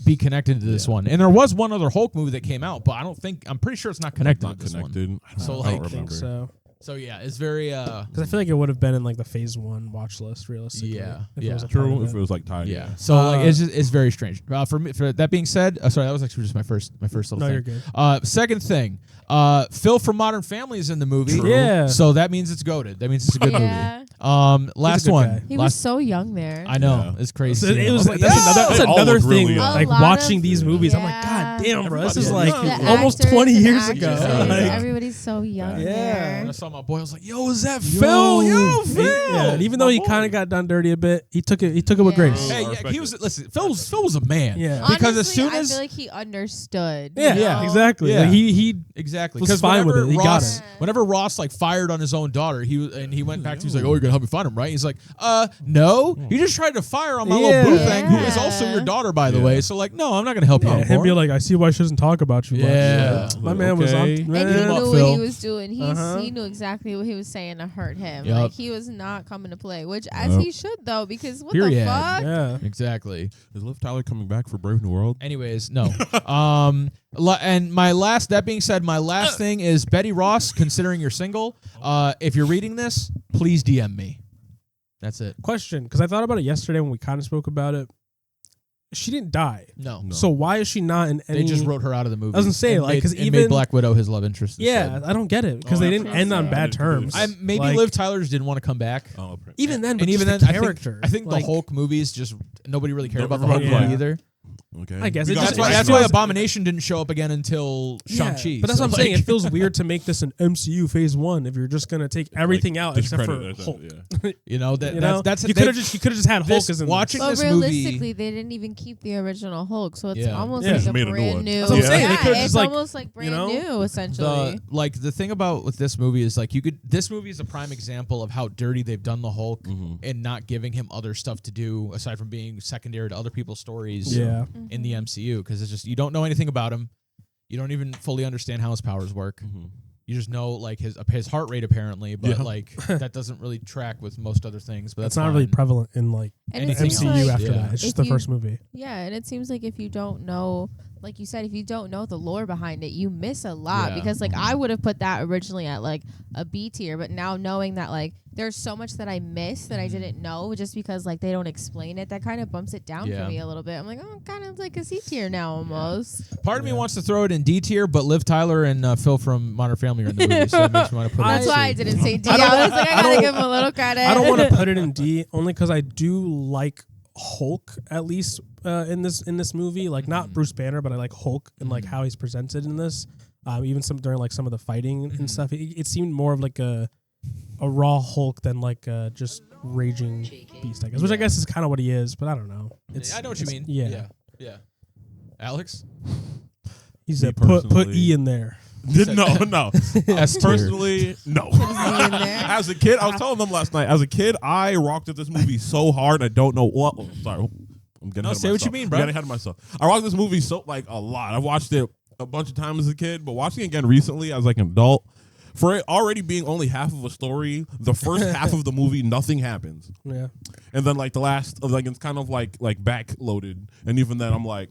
be connected to this one, and there was one other Hulk movie that came out, but I'm pretty sure it's not connected. Not to this connected. One. So I like, don't remember. So yeah, it's very because I feel like it would have been in like the phase 1 watch list realistically. Yeah, if it was a part true. of If it was like tied. Yeah. So like it's very strange. For me, for that being said, sorry, that was actually just my first little thing. You're good. Second thing, Phil from Modern Family is in the movie. True. Yeah. So that means it's goated. That means it's a good movie. Last good one. guy. He was so young there. I know. It's crazy. So it was like, that's another look really thing. young. Like A lot watching of- these movies, I'm like, Yeah. God damn, bro, this is Everybody like is young. almost actors 20 and years ago. actresses, Like, everybody's so young Yeah. there. When I saw my boy, I was like, "Yo, is that Phil? Yo, Phil!" Yeah, and even though he kind of got done dirty a bit, he took it with grace. Hey, I yeah, respect he was. it. Listen, Phil was a man. Yeah. Because Honestly, as soon I as feel like he understood. Yeah, you know? exactly. Yeah. Like, he exactly was because fine with whenever it. He got Ross, it. whenever Ross like fired on his own daughter, he went back to he's like, "Oh, you're gonna help me find him, right?" He's like, no, you just tried to fire on my little boo thing, who is also your daughter, by the way. So like, no, I'm not gonna help you him anymore. be like, I see why she doesn't talk about you. much. Yeah. My man was on. Okay. And Man. he Hit him up, knew what Phil. he was doing. Uh-huh. He knew exactly what he was saying to hurt him. Yep. Like he was not coming to play, which as he should though, because what Period. the fuck? Yeah. Exactly. Is Liv Tyler coming back for Brave New World? Anyways, no. And my last. That being said, my last thing is Betty Ross. Considering you're single, if you're reading this, please DM me. That's it. Question, because I thought about it yesterday when we kind of spoke about it. She didn't die. No. So why is she not in any? They just wrote her out of the movie. I was gonna say, and like, made- 'cause and even- made Black Widow his love interest. Yeah, instead. I don't get it because Oh, they that's didn't end on crazy. bad terms. Maybe Like, Liv Tyler just didn't want to come back. Oh, even then, but And even just then, the character. I think like, the Hulk movies just nobody really cared No, about the Hulk everybody- movie yeah. either. okay. I guess We it got just- the That's right why one. Abomination didn't show up again until Shang-Chi. But that's So, what I'm saying. like- It feels weird to make this an MCU phase 1 if you're just gonna take everything out except for discredit it, Hulk. yeah. you know that You know, that's you could have just had Hulk this- as in watching But this realistically, movie. they didn't even keep the original Hulk, so it's Yeah. almost Yeah. like Just a made a new brand one. new. That's what I'm saying. They could've it's just, like, almost like brand you know, new, essentially. The thing about with this movie is like this movie is a prime example of how dirty they've done the Hulk and not giving him other stuff to do aside from being secondary to other people's stories Yeah. in the MCU, because it's just you don't know anything about him. You don't even fully understand how his powers work. You just know like his heart rate apparently, but like that doesn't really track with most other things. But That's that's not really fine. prevalent in like And it anything seems MCU like, after yeah. that. It's if just the you- first movie. yeah, and it seems like if you don't know, like you said, if you don't know the lore behind it, you miss a lot. Yeah. Because like I would have put that originally at like a B tier, but now knowing that like there's so much that I missed that I didn't know just because like they don't explain it, that kind of bumps it down Yeah. for me a little bit. I'm like, oh, kind of like a C tier now almost. Part of me wants to throw it in D tier, but Liv Tyler and Phil from Modern Family are in the movie, so that makes me want to put it in That's C. why I didn't say D. I I don't- was like, I I gotta don't- give him a little credit. I don't want to put it in D only because I do like Hulk at least in this movie. Like not Bruce Banner, but I like Hulk and like how he's presented in this. Even during like some of the fighting and stuff, it seemed more of like a raw Hulk than like just raging beast, I guess. Which I guess is kind of what he is, but I don't know. I know what you mean. Yeah. Yeah. Alex? He Me said put personally- E in there. No. S tier. Personally, no. in there. As a kid, I was telling them last night. As a kid, I rocked at this movie so hard. I don't know what. Oh, sorry, I'm getting. No, ahead of say what myself. you mean, bro. I'm getting ahead of myself. I rocked this movie so like a lot. I watched it a bunch of times as a kid, but watching it again recently as like an adult, for it already being only half of a story, the first half of the movie nothing happens, Yeah. and then like the last of like it's kind of like back loaded, and even then I'm like,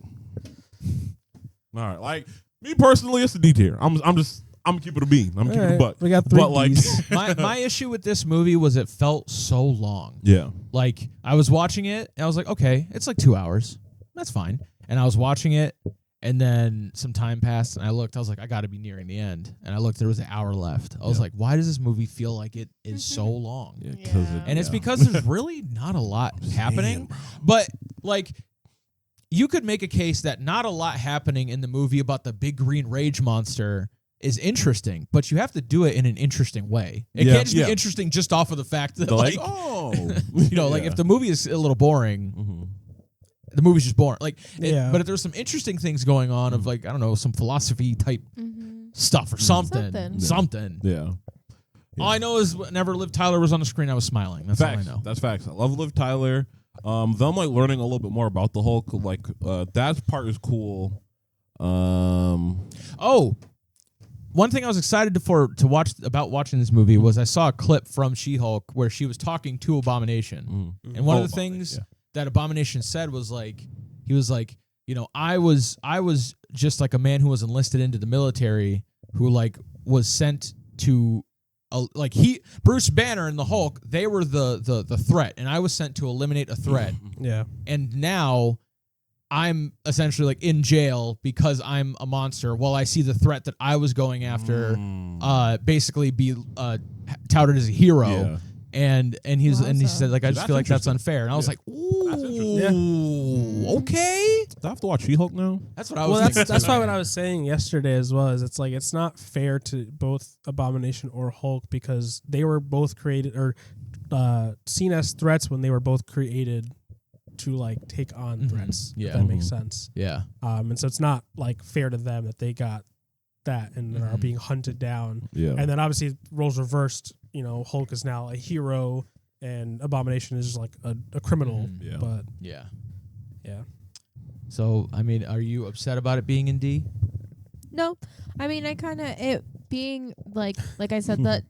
all right, like me personally, it's a D tier. I'm gonna keep it a B. I'm keeping it a buck. We got 3 But like, Bs. my issue with this movie was it felt so long. yeah. Like I was watching it and I was like, okay, it's like 2 hours. That's fine. And I was watching it and then some time passed and I looked, I was like, I gotta be nearing the end. And I looked, there was an hour left. I was like, why does this movie feel like it is so long? Yeah, Yeah. And it's because there's really not a lot happening. But like you could make a case that not a lot happening in the movie about the big green rage monster is interesting, but you have to do it in an interesting way. It Yeah, can't just yeah. be interesting just off of the fact that They're like, oh, you know, like if the movie is a little boring, the movie's just boring. Like, Yeah. but if there's some interesting things going on of like, I don't know, some philosophy type stuff or something. Something. Yeah. All I know is whenever Liv Tyler was on the screen, I was smiling. That's Facts. all I know. That's facts. I love Liv Tyler. Though I'm like learning a little bit more about the Hulk. Like that part is cool. Oh, one thing I was excited to watch about watching this movie was I saw a clip from She-Hulk where she was talking to Abomination, and one of the things that Abomination said was like, he was like, you know, I was just like a man who was enlisted into the military, who like was sent to. Like Bruce Banner and the Hulk, they were the threat, and I was sent to eliminate a threat. Yeah. And now I'm essentially like in jail because I'm a monster, while I see the threat that I was going after basically be touted as a hero. Yeah. And he said like, I just feel like that's unfair. And I was like, That's ooh, okay. Do I have to watch She-Hulk now? That's what I was Well, thinking. that's why what I was saying yesterday as well is it's like it's not fair to both Abomination or Hulk because they were both created or seen as threats when they were both created to like take on threats. Yeah. If that makes sense. Yeah. And so it's not like fair to them that they got that and are being hunted down. Yeah. And then obviously roles reversed. You know, Hulk is now a hero and Abomination is just like a criminal. Yeah. But Yeah. yeah. So, I mean, are you upset about it being in D? No, I mean, I kind of it being like I said that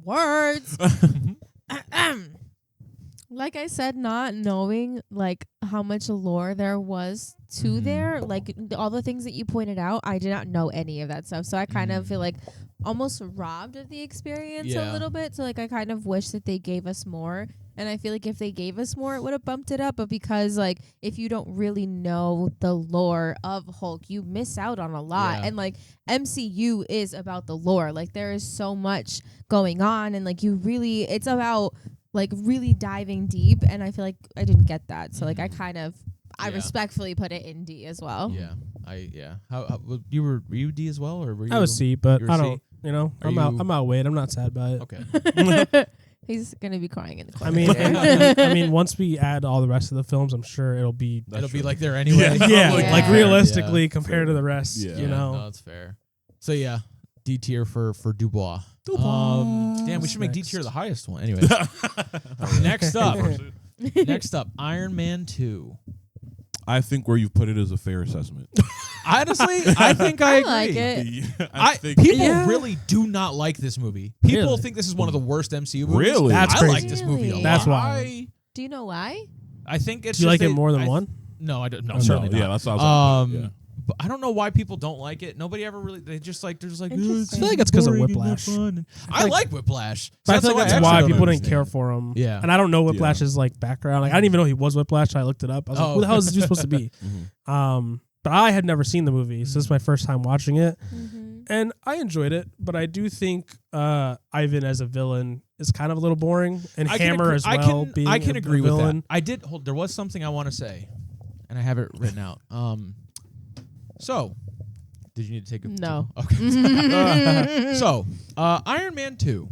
words. Like I said, not knowing like how much lore there was to there, like all the things that you pointed out, I did not know any of that stuff. So I kind of feel like almost robbed of the experience a little bit. So like I kind of wish that they gave us more. And I feel like if they gave us more, it would have bumped it up. But because like if you don't really know the lore of Hulk, you miss out on a lot. Yeah. And like MCU is about the lore. Like there is so much going on, and like it's about like really diving deep. And I feel like I didn't get that. So like I respectfully put it in D as well. Yeah. How were you D as well, or were you? I was C, but you were I C? don't. You know, I'm outweighed. I'm not sad by it. Okay. He's gonna be crying in the corner. I mean, I mean, once we add all the rest of the films, I'm sure it'll be like there anyway. yeah, Yeah. like realistically Yeah. compared to the rest. Yeah. You know, No, that's fair. So yeah, D tier for Dubois. Damn, we should make D Next. tier the highest one. Anyway, next up, Iron Man 2. I think where you've put it is a fair assessment. Honestly, I think I agree. like it. I think People really do not like this movie. People Really? think this is one of the worst MCU movies. Really? That's I crazy. like this movie a lot. That's why. Do you know why? I think it's. Do you just like it more than one? No, I don't. No, No, certainly not. yeah, that's what I was like, But I don't know why people don't like it. Nobody ever really. They're just like. Interesting. I feel like it's because of Whiplash. I like Whiplash. But I feel like that's actually why don't people didn't understand. care for him. Yeah. And I don't know Whiplash's like background. Like I didn't even know he was Whiplash. I looked it up. I was like, who the hell is this dude supposed to be? But I had never seen the movie, so this is my first time watching it, and I enjoyed it. But I do think Ivan as a villain is kind of a little boring, and Hammer as well. I can agree with villain. that. I did. There was something I want to say, and I have it written out. So, did you need to take a No. Okay. So, Iron Man 2,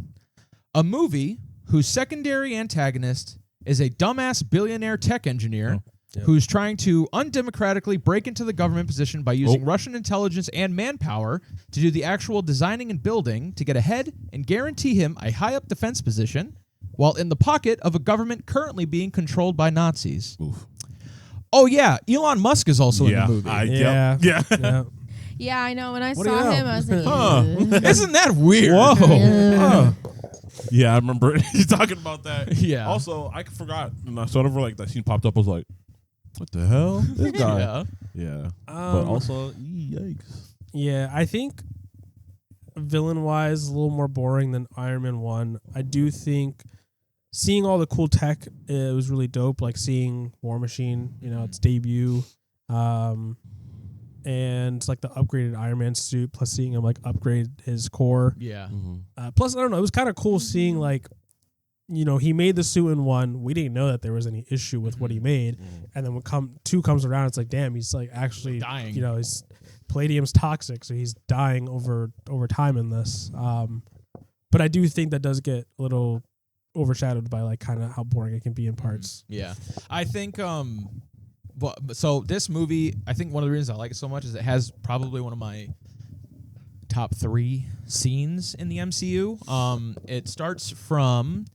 a movie whose secondary antagonist is a dumbass billionaire tech engineer who's trying to undemocratically break into the government position by using Russian intelligence and manpower to do the actual designing and building to get ahead and guarantee him a high-up defense position while in the pocket of a government currently being controlled by Nazis. Oof. Oh, yeah. Elon Musk is also in the movie. Yeah. Yeah. Yeah, I know. When I What do saw you know? him, I was like, Huh. Isn't that weird? Huh. Yeah, I remember you talking about that. Yeah. Also, I forgot. So whenever like that scene popped up, I was like, "What the hell?" This guy. Yeah. Yeah. But also, yikes. Yeah, I think villain-wise, a little more boring than Iron Man 1. I do think seeing all the cool tech, it was really dope. Like seeing War Machine, its debut, and it's like the upgraded Iron Man suit, plus seeing him like upgrade his core. Yeah. Plus, I don't know, it was kind of cool seeing like, he made the suit in 1. We didn't know that there was any issue with what he made, and then when 2 comes around, it's like, damn, he's like actually dying. His palladium's toxic, so he's dying over time in this. But I do think that does get a little overshadowed by like kind of how boring it can be in parts. Yeah. I think so this movie, I think one of the reasons I like it so much is it has probably one of my top 3 scenes in the MCU. It starts from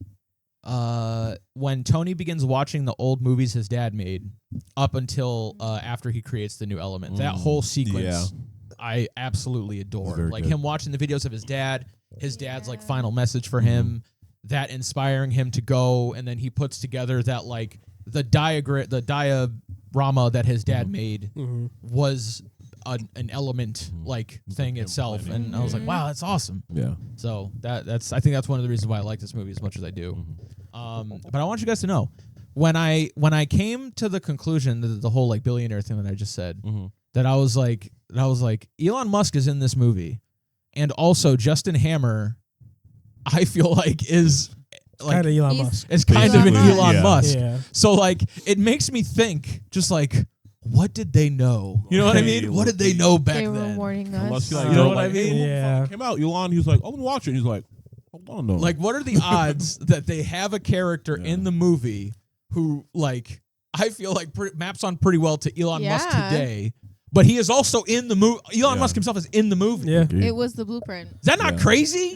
when Tony begins watching the old movies his dad made up until after he creates the new element. That whole sequence I absolutely adore. Like him watching the videos of his dad's like final message for him, that inspiring him to go, and then he puts together that like the diagram that his dad made was an element like thing itself, and I was like, wow, that's awesome. Yeah. So I think that's one of the reasons why I like this movie as much as I do. But I want you guys to know, when I came to the conclusion that the whole like billionaire thing that I just said, that I was like Elon Musk is in this movie, and also Justin Hammer, I feel like is like kind of Elon Musk. It's kind of an Elon Musk. Yeah. So like it makes me think, just like, what did they know? You know what I mean? What did they know back then? They were warning us. Like, you know what I mean? Yeah. Came out, Elon. He was like, "I'm gonna watch it." He's like, "I don't know." Like, what are the odds that they have a character in the movie who, like, I feel like maps on pretty well to Elon Musk today? But he is also in the movie. Elon Musk himself is in the movie. Yeah. It was the blueprint. Is that not crazy?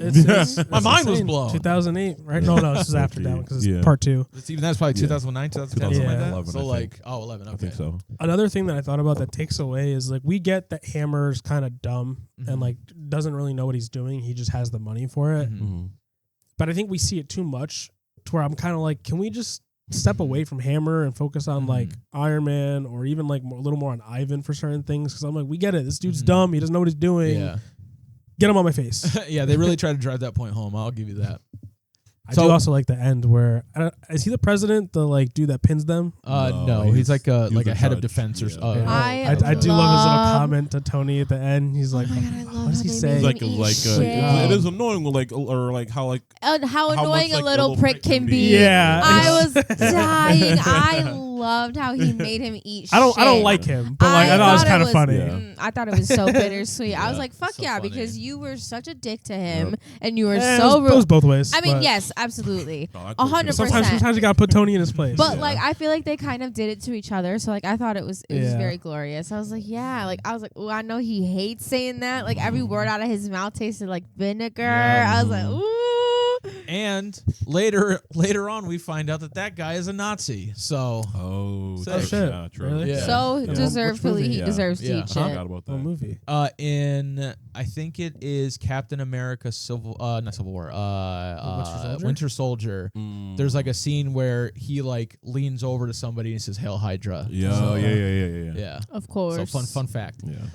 My mind was blown. 2008, right? No, this is after that one because it's part 2. That's probably 2009, 2010, something like that. 11, So like, 11. Okay. I think so. Another thing that I thought about that takes away is like we get that Hammer's kind of dumb and like doesn't really know what he's doing. He just has the money for it. But I think we see it too much to where I'm kind of like, can we just step away from Hammer and focus on like Iron Man or even like a little more on Ivan for certain things? Because I'm like, we get it. This dude's dumb. He doesn't know what he's doing. Yeah. Get him on my face. Yeah, they really try to drive that point home. I'll give you that. I do also like the end where is he the president, the like dude that pins them? No, he's like a head of defense or something. I do love his little comment to Tony at the end. He's like, what does he say? It is annoying, how annoying a little prick can be. Yeah, I was dying. I loved how he made him eat shit. I don't like him, but like I thought it was kind of funny. I thought it was so bittersweet. I was like, fuck so funny. Because you were such a dick to him, and you were so rude. It was both ways. I mean, yes, absolutely, 100%. Sometimes you gotta put Tony in his place. But like, I feel like they kind of did it to each other. So like, I thought it was very glorious. I was like, oh, I know he hates saying that. Like every word out of his mouth tasted like vinegar. I was like, ooh. And later on, we find out that guy is a Nazi. So shit, yeah, really? Yeah. So deservedly, he deserves to eat shit. I forgot about that movie. In I think it is Captain America not Civil War. Winter Soldier. There's like a scene where he like leans over to somebody and he says "Hail Hydra." Yeah. Of course. So fun fact. Yeah.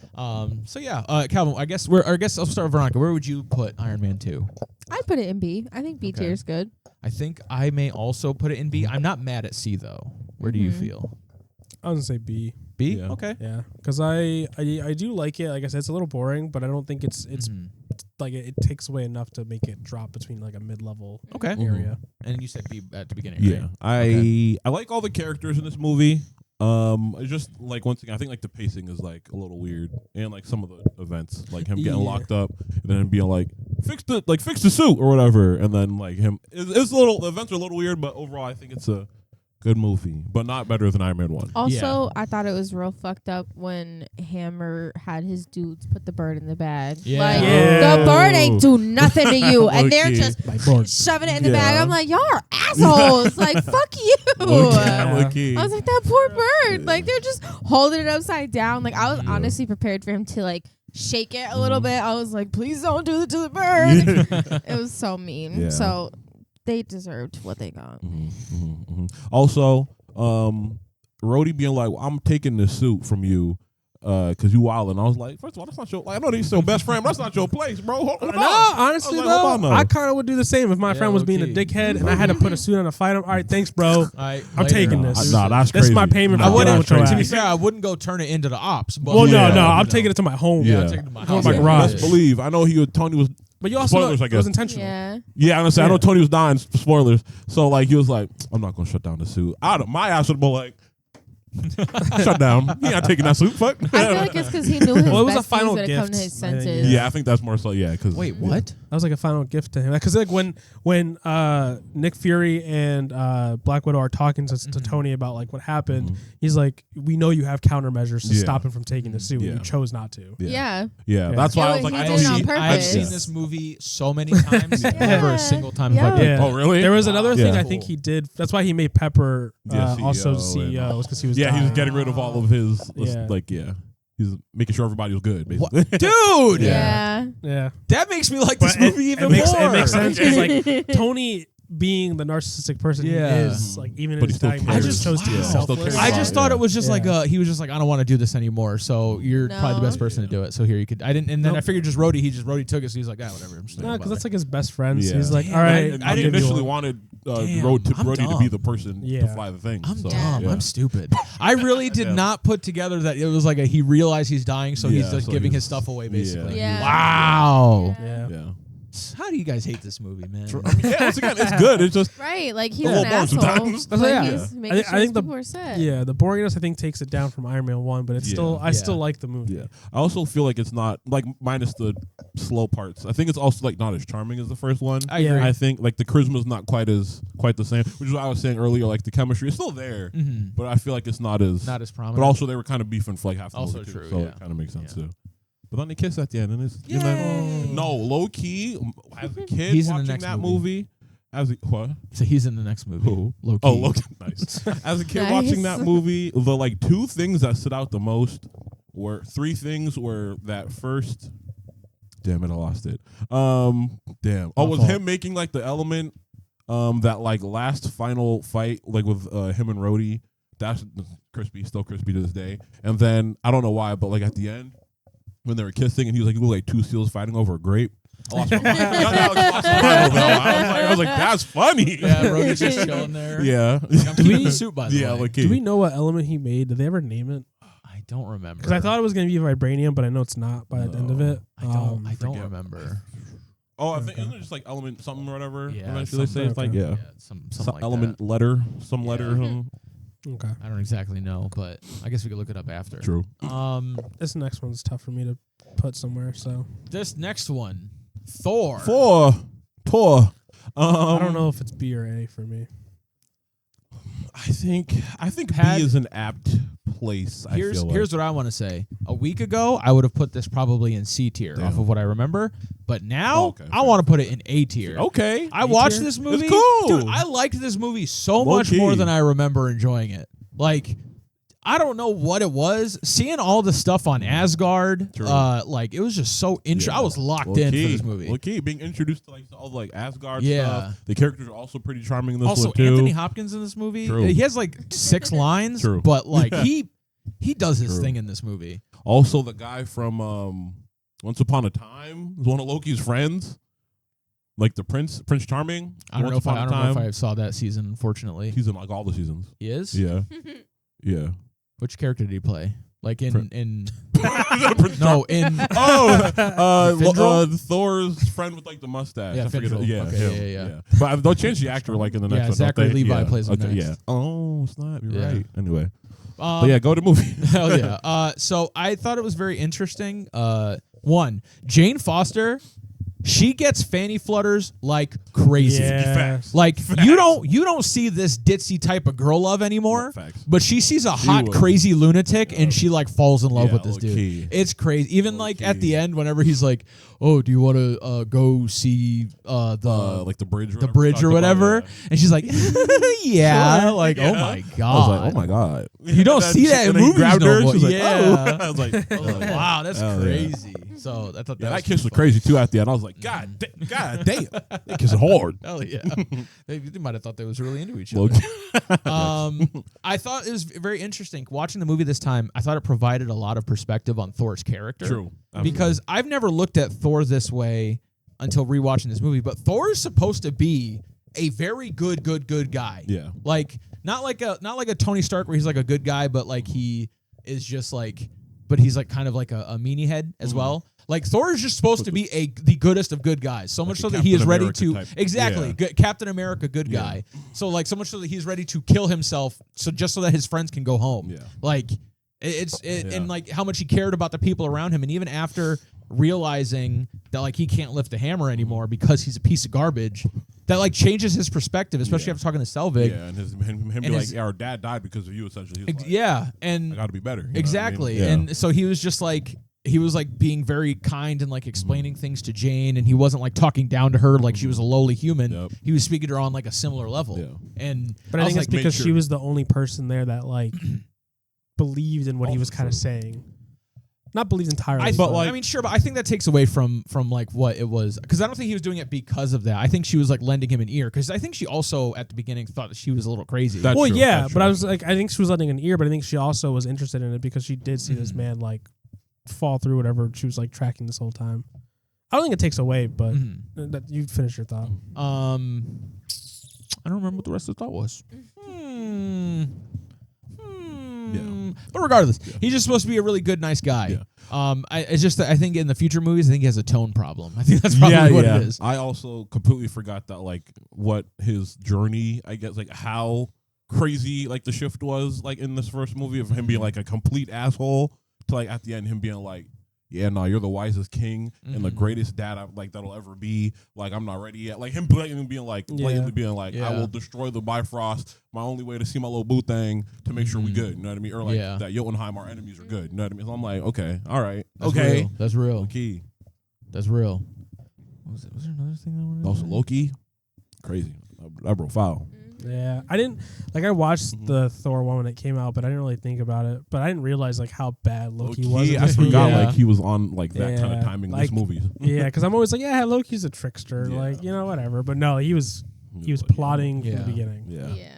Calvin, I guess I'll start with Veronica. Where would you put Iron Man 2? I'd put it in B. I think B tier is good. I think I may also put it in B. I'm not mad at C though. Where do you feel? I was gonna say B. B? Yeah. Okay. Yeah, because I do like it. Like I said, it's a little boring, but I don't think it's like it takes away enough to make it drop between like a mid-level area. And you said B at the beginning. Yeah, right? I like all the characters in this movie. It's just like one thing. I think like the pacing is like a little weird, and like some of the events, like him getting locked up, and then being like fix the suit or whatever, and then like him. It's a little. The events are a little weird, but overall, I think it's a good movie, but not better than Iron Man 1. Also, I thought it was real fucked up when Hammer had his dudes put the bird in the bag. Yeah. Like, the bird ain't do nothing to you, and they're just shoving it in the bag. I'm like, y'all are assholes. Like, fuck you. I was like, that poor bird. Like, they're just holding it upside down. Like, I was honestly prepared for him to, like, shake it a little bit. I was like, please don't do it to the bird. It was so mean. Yeah. So they deserved what they got. Also, Rhodey being like, well, I'm taking this suit from you because you wildin'. I was like, first of all, that's not your. Like, I know he's still best friend, but that's not your place, bro. Hold on. Honestly, I kind of would do the same if my friend was being a dickhead and I had to put a suit on to fight him. All right, thanks, bro. I'm taking this. Nah, that's crazy. That's my payment. To be fair, I wouldn't go turn it into the ops. But I'm taking it to my home. Yeah, I'm taking it to my house. My garage. Let's believe. I know Tony was. But you also spoilers, know I guess. it was intentional. Yeah, honestly, I know Tony was dying. Spoilers. So like, he was like, I'm not gonna shut down the suit. My ass would be like, Shut down. He not taking that soup. Fuck. I feel like it's because he knew his Well, it was a besties final when it come to gift, his I think, senses. Yeah, I think that's more so. Yeah, because Wait, what? That was like a final gift to him. Because like when Nick Fury and Black Widow are talking to Tony about like what happened, he's like, "We know you have countermeasures to stop him from taking the suit. Yeah. You chose not to." Yeah. Yeah, that's why I was like, He I did it on don't. purpose. I've seen this movie so many times. Never a single time have I Yeah. Oh, really? There was another thing Yeah. I think he did. That's why he made Pepper also the CEO, CEO, because he was Yeah, he was dying. getting rid of all of his Yeah. he's making sure everybody was good, What? basically. Dude, Yeah. Yeah. that makes me like this But movie even it makes, more. It makes sense. It's like Tony being the narcissistic person Yeah. he is, like even But in he his still dying cares. he just chose to be Wow. Still selfless. cares I about just it, thought yeah. it was just like he was just like, I don't want to do this anymore. So you're probably the No. best person to do it. So here you could. I didn't, and then I figured just Rhodey took it. So he's like, whatever. I'm just No, not because gonna that's like his best friend. So Yeah. he's like, Damn, all right, And I he didn't initially wanted Damn, Brody I'm to be dumb. the person to Yeah. fly the thing. I'm so, dumb. yeah. I'm stupid. I really did not put together that it was like he realized he's dying, so he's Yeah, just so giving he's- his stuff away, basically. Yeah. Wow. Yeah. Yeah. How do you guys hate this movie, man? I mean, yeah, once again, it's good. It's just Right. Like he's A an little boring asshole. sometimes. But Yeah. he's making I think the- people are sad. Yeah, the boringness I think takes it down from Iron Man 1, but it's still I still like the movie. yeah. I also feel like it's not like minus the slow parts. I think it's also like not as charming as the first one. I agree. I think like the charisma is not quite the same, which is what I was saying earlier. Like the chemistry is still there, but I feel like it's not as prominent. But also they were kind of beefing for like half the Also movie, too, true, so yeah. it kind of makes sense Yeah. too. But then they kiss at the end, and it's Yay. no low key. As a kid He's in the watching next that movie. what? So he's in the next movie. Who? Loki. Oh, Loki. Nice. As a kid Nice. watching that movie, the like two things that stood out the most were three things were that first. Damn it, I lost it. Damn. Oh, was fault. him making like the element, that like last final fight, like with him and Rhodey. That's still crispy to this day. And then I don't know why, but like at the end when they were kissing and he was like, you look like two seals fighting over a grape. I lost my mind. I was like, that's funny. Yeah, Rhodey's just chilling there. Yeah. I'm keeping the suit, by the Yeah, way. like Do we know what element he made? Did they ever name it? I don't remember. Because I thought it was going to be vibranium, but I know it's not by the end of it. I don't forget. remember. Oh, I think isn't it just like element something or whatever? Yeah, Eventually they say it's like something. something like element that. letter, some Yeah. letter. Okay. I don't exactly know, but I guess we could look it up after. True. This next one's tough for me to put somewhere, so. This next one, Thor. Poor. I don't know if it's B or A for me. I think Pat- B is an apt place. Here's I feel here's what I want to say. A week ago, I would have put this probably in C tier Damn. off of what I remember, but now Oh, okay, I fair. want to put it in A tier. okay. I watched tier? this movie. cool. Dude, I liked this movie so Low much key. more than I remember enjoying it. Like, I don't know what it was. Seeing all the stuff on Asgard, True. like it was just so interesting. I was locked in for this movie. Okay, being introduced to like all the like Asgard Yeah. stuff. The characters are also pretty charming in this Also, one too. Anthony Hopkins in this movie, True. he has like 6 lines, True. but like he does his True. thing in this movie. Also, the guy from Once Upon a Time is one of Loki's friends, like the Prince Charming. I don't know if I saw that season. Unfortunately, He's in like all the seasons. he is. Yeah, yeah. Which character did he play? Like in Prince no in Findrel? Thor's friend with like the mustache. Yeah, I forget Findrel. it. Yeah, Okay, him. yeah. But they'll change the actor like in the next Yeah, one. Zachary don't they? Levi Yeah. plays him Okay, next. yeah. Oh snap! You're Yeah. right. Anyway, but yeah, go to movie. Hell yeah. So I thought it was very interesting. One, Jane Foster, she gets fanny flutters like crazy. Yeah. Facts. Like you don't see this ditzy type of girl love anymore. Facts. But she sees a hot, was- crazy lunatic and she like falls in love Yeah, with this dude. low-key. It's crazy. Even like at Low-key. the end, whenever he's like, "Oh, do you want to go see the Like the bridge, or the whatever we bridge talked or about, whatever?" yeah. And she's like, "Yeah." Sure. Like, Yeah. oh my I was god. like, oh my god. You don't And see that in and then he movies grabbed no her, more. She was like, Yeah. oh. I was like, Wow, that's Hell yeah. crazy. So I thought Yeah, that that kiss was crazy too at the end. I was like, God damn, they kissing hard. Hell yeah. they might have thought they was really into each Low other. I thought it was very interesting. Watching the movie this time, I thought it provided a lot of perspective on Thor's character. True. Because I've never looked at Thor this way until rewatching this movie, but Thor is supposed to be a very good guy. Yeah. Like not like a Tony Stark where he's like a good guy, but like he is just like, but he's like kind of like a meanie head as well. Like Thor is just supposed to be the goodest of good guys. So much so that he is ready to Captain America, good guy. So like so much so that he's ready to kill himself, so just so that his friends can go home. Yeah. Like and like how much he cared about the people around him, and even after realizing that like he can't lift a hammer anymore because he's a piece of garbage, that like changes his perspective, especially after talking to Selvig. Yeah, and him be like, our dad died because of you, essentially. He was like, and I got to be better. Exactly. I mean? And so he was just like, he was like being very kind and like explaining things to Jane, and he wasn't like talking down to her like she was a lowly human. Yep. He was speaking to her on like a similar level. Yeah. But I think it's because she was the only person there that like believed in what he was kind of saying. Not believed entirely, but like, I mean, sure, but I think that takes away from like what it was, because I don't think he was doing it because of that. I think she was like lending him an ear, because I think she also at the beginning thought that she was a little crazy. That's true. But I was like, I think she was lending an ear, but I think she also was interested in it because she did see this man like fall through whatever she was like tracking this whole time. I don't think it takes away, but you finish your thought. I don't remember what the rest of the thought was. Yeah. But regardless, he's just supposed to be a really good, nice guy. Yeah. It's just that I think in the future movies, I think he has a tone problem. I think that's probably what it is. I also completely forgot that like what his journey, I guess, like how crazy like the shift was like in this first movie of him being like a complete asshole to like at the end him being like, yeah, no, you're the wisest king and the greatest dad that'll ever be. Like, I'm not ready yet. Like him blatantly being like, I will destroy the Bifrost. My only way to see my little boo thing to make sure we good. You know what I mean? Or like that Jotunheim, our enemies are good. You know what I mean? So I'm like, okay, all right, That's real. Loki. That's real. Was there another thing I wanted to also say? Loki, crazy. That bro foul. Yeah, I didn't like. I watched the Thor one when it came out, but I didn't really think about it. But I didn't realize like how bad Loki was. I forgot like he was on like that kind of timing in this movie. Yeah, because I'm always like, yeah, Loki's a trickster, like whatever. But no, he was plotting from the beginning.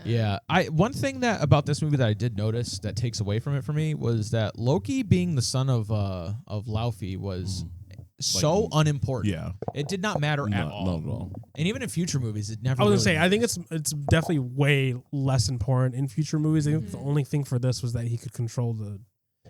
Yeah. One thing that about this movie that I did notice that takes away from it for me was that Loki being the son of Laufey was so unimportant. Yeah, it did not matter at all. Not at all. And even in future movies, it never. I was gonna say, I think it's definitely way less important in future movies. I think the only thing for this was that he could control the.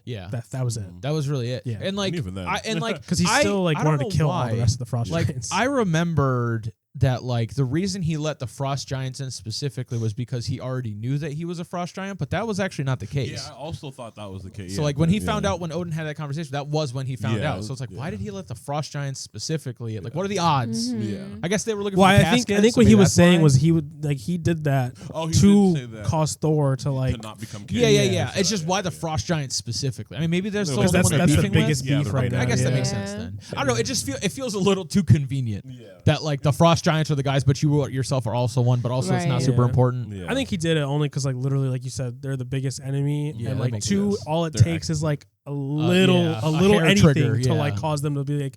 Yeah, that was it. That was really it. Yeah, and like, because he still like wanted to kill all the rest of the Frost Giants. I remembered that like the reason he let the Frost Giants in specifically was because he already knew that he was a Frost Giant, but that was actually not the case. Yeah, I also thought that was the case. So like when he found out, when Odin had that conversation, that was when he found out. So it's like, why did he let the Frost Giants specifically? Like, what are the odds? Yeah, I guess they were looking. Well, I think what he was saying was he would like he did that to cause Thor to like to not become king. Yeah. It's just why the Frost Giants specifically. I mean, maybe there's still that's the biggest beef right now. I guess that makes sense then. I don't know. It just feels a little too convenient that like the Frost Giants are the guys, but you yourself are also one, but also it's not super important. I think he did it only because like literally like you said, they're the biggest enemy, and like two, all it takes is like a little anything trigger, to like cause them to be like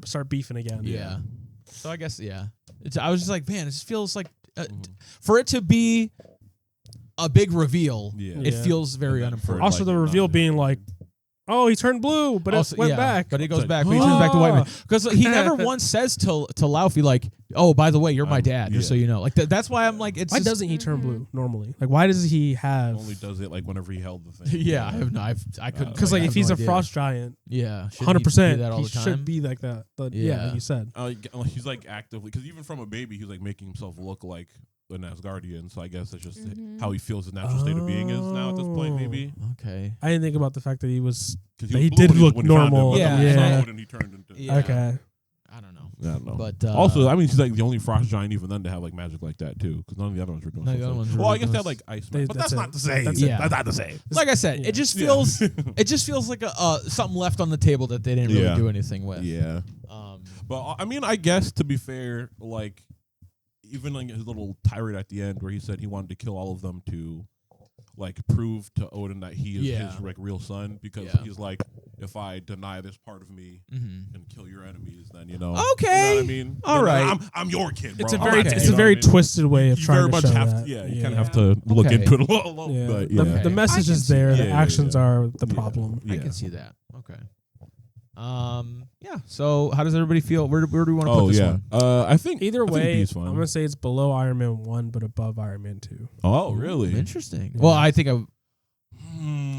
start beefing again. Yeah. So I guess I was just like, man, it just feels like for it to be a big reveal, it feels very unimportant. Also, the reveal being like, oh, he turned blue, but it went back. But it goes back. But he turns back to white man. Because he never once says to Laufey, like, oh, by the way, you're my dad, just so you know. Like that's why I'm like, it's. Why doesn't he turn blue normally? Like, why does he have? Only does it like whenever he held the thing. I couldn't. Because like if he's a Frost Giant, 100%, he should be like that. But like you said, he's like actively, because even from a baby, he's like making himself look like an Asgardian, so I guess that's just how he feels his natural state of being is now at this point, maybe. Okay. I didn't think about the fact that he did look normal. And he turned into okay. I don't know. But also, I mean, she's like the only Frost Giant even then to have like magic like that too, because none of the other ones were doing so. Well, I guess they had like ice, but that's not the same. That's not the same. Like I said, it just feels like a something left on the table that they didn't really do anything with. Yeah. But I mean, I guess to be fair, like even like his little tirade at the end where he said he wanted to kill all of them to like prove to Odin that he is his like real son, because he's like, if I deny this part of me and kill your enemies, then okay, you know what I mean, all right, I'm your kid, bro. It's a very twisted way of trying to show that. You kind of have to look into it a little. But the message is there. The actions are the problem. I can see that. Okay. So how does everybody feel? Where do we want to put this one? I think either way, I'm gonna say it's below Iron Man 1, but above Iron Man 2. Oh, really? Interesting. Yeah. Well, I think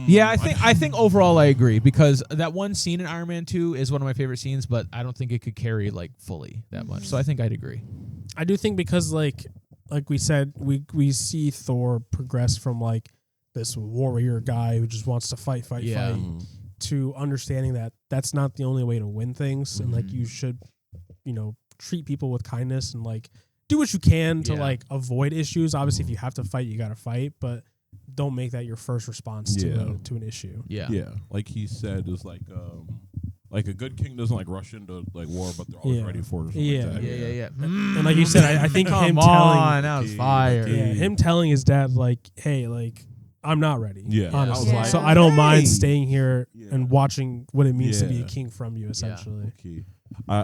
Yeah, I think overall I agree, because that one scene in Iron Man 2 is one of my favorite scenes, but I don't think it could carry like fully that much. So I think I'd agree. I do think because like we said, we see Thor progress from like this warrior guy who just wants to fight, to understanding that that's not the only way to win things, and like you should, treat people with kindness and like do what you can to like avoid issues. Obviously, if you have to fight, you got to fight, but don't make that your first response to an issue. Yeah. Like he said, it's like a good king doesn't like rush into like war, but they're always ready for it. Yeah. And like you said, I think him telling, that was fire. him telling his dad like, hey, like I'm not ready. Yeah, honestly. I was like, so I don't mind staying here and watching what it means to be a Yeah. king from you, essentially. Okay.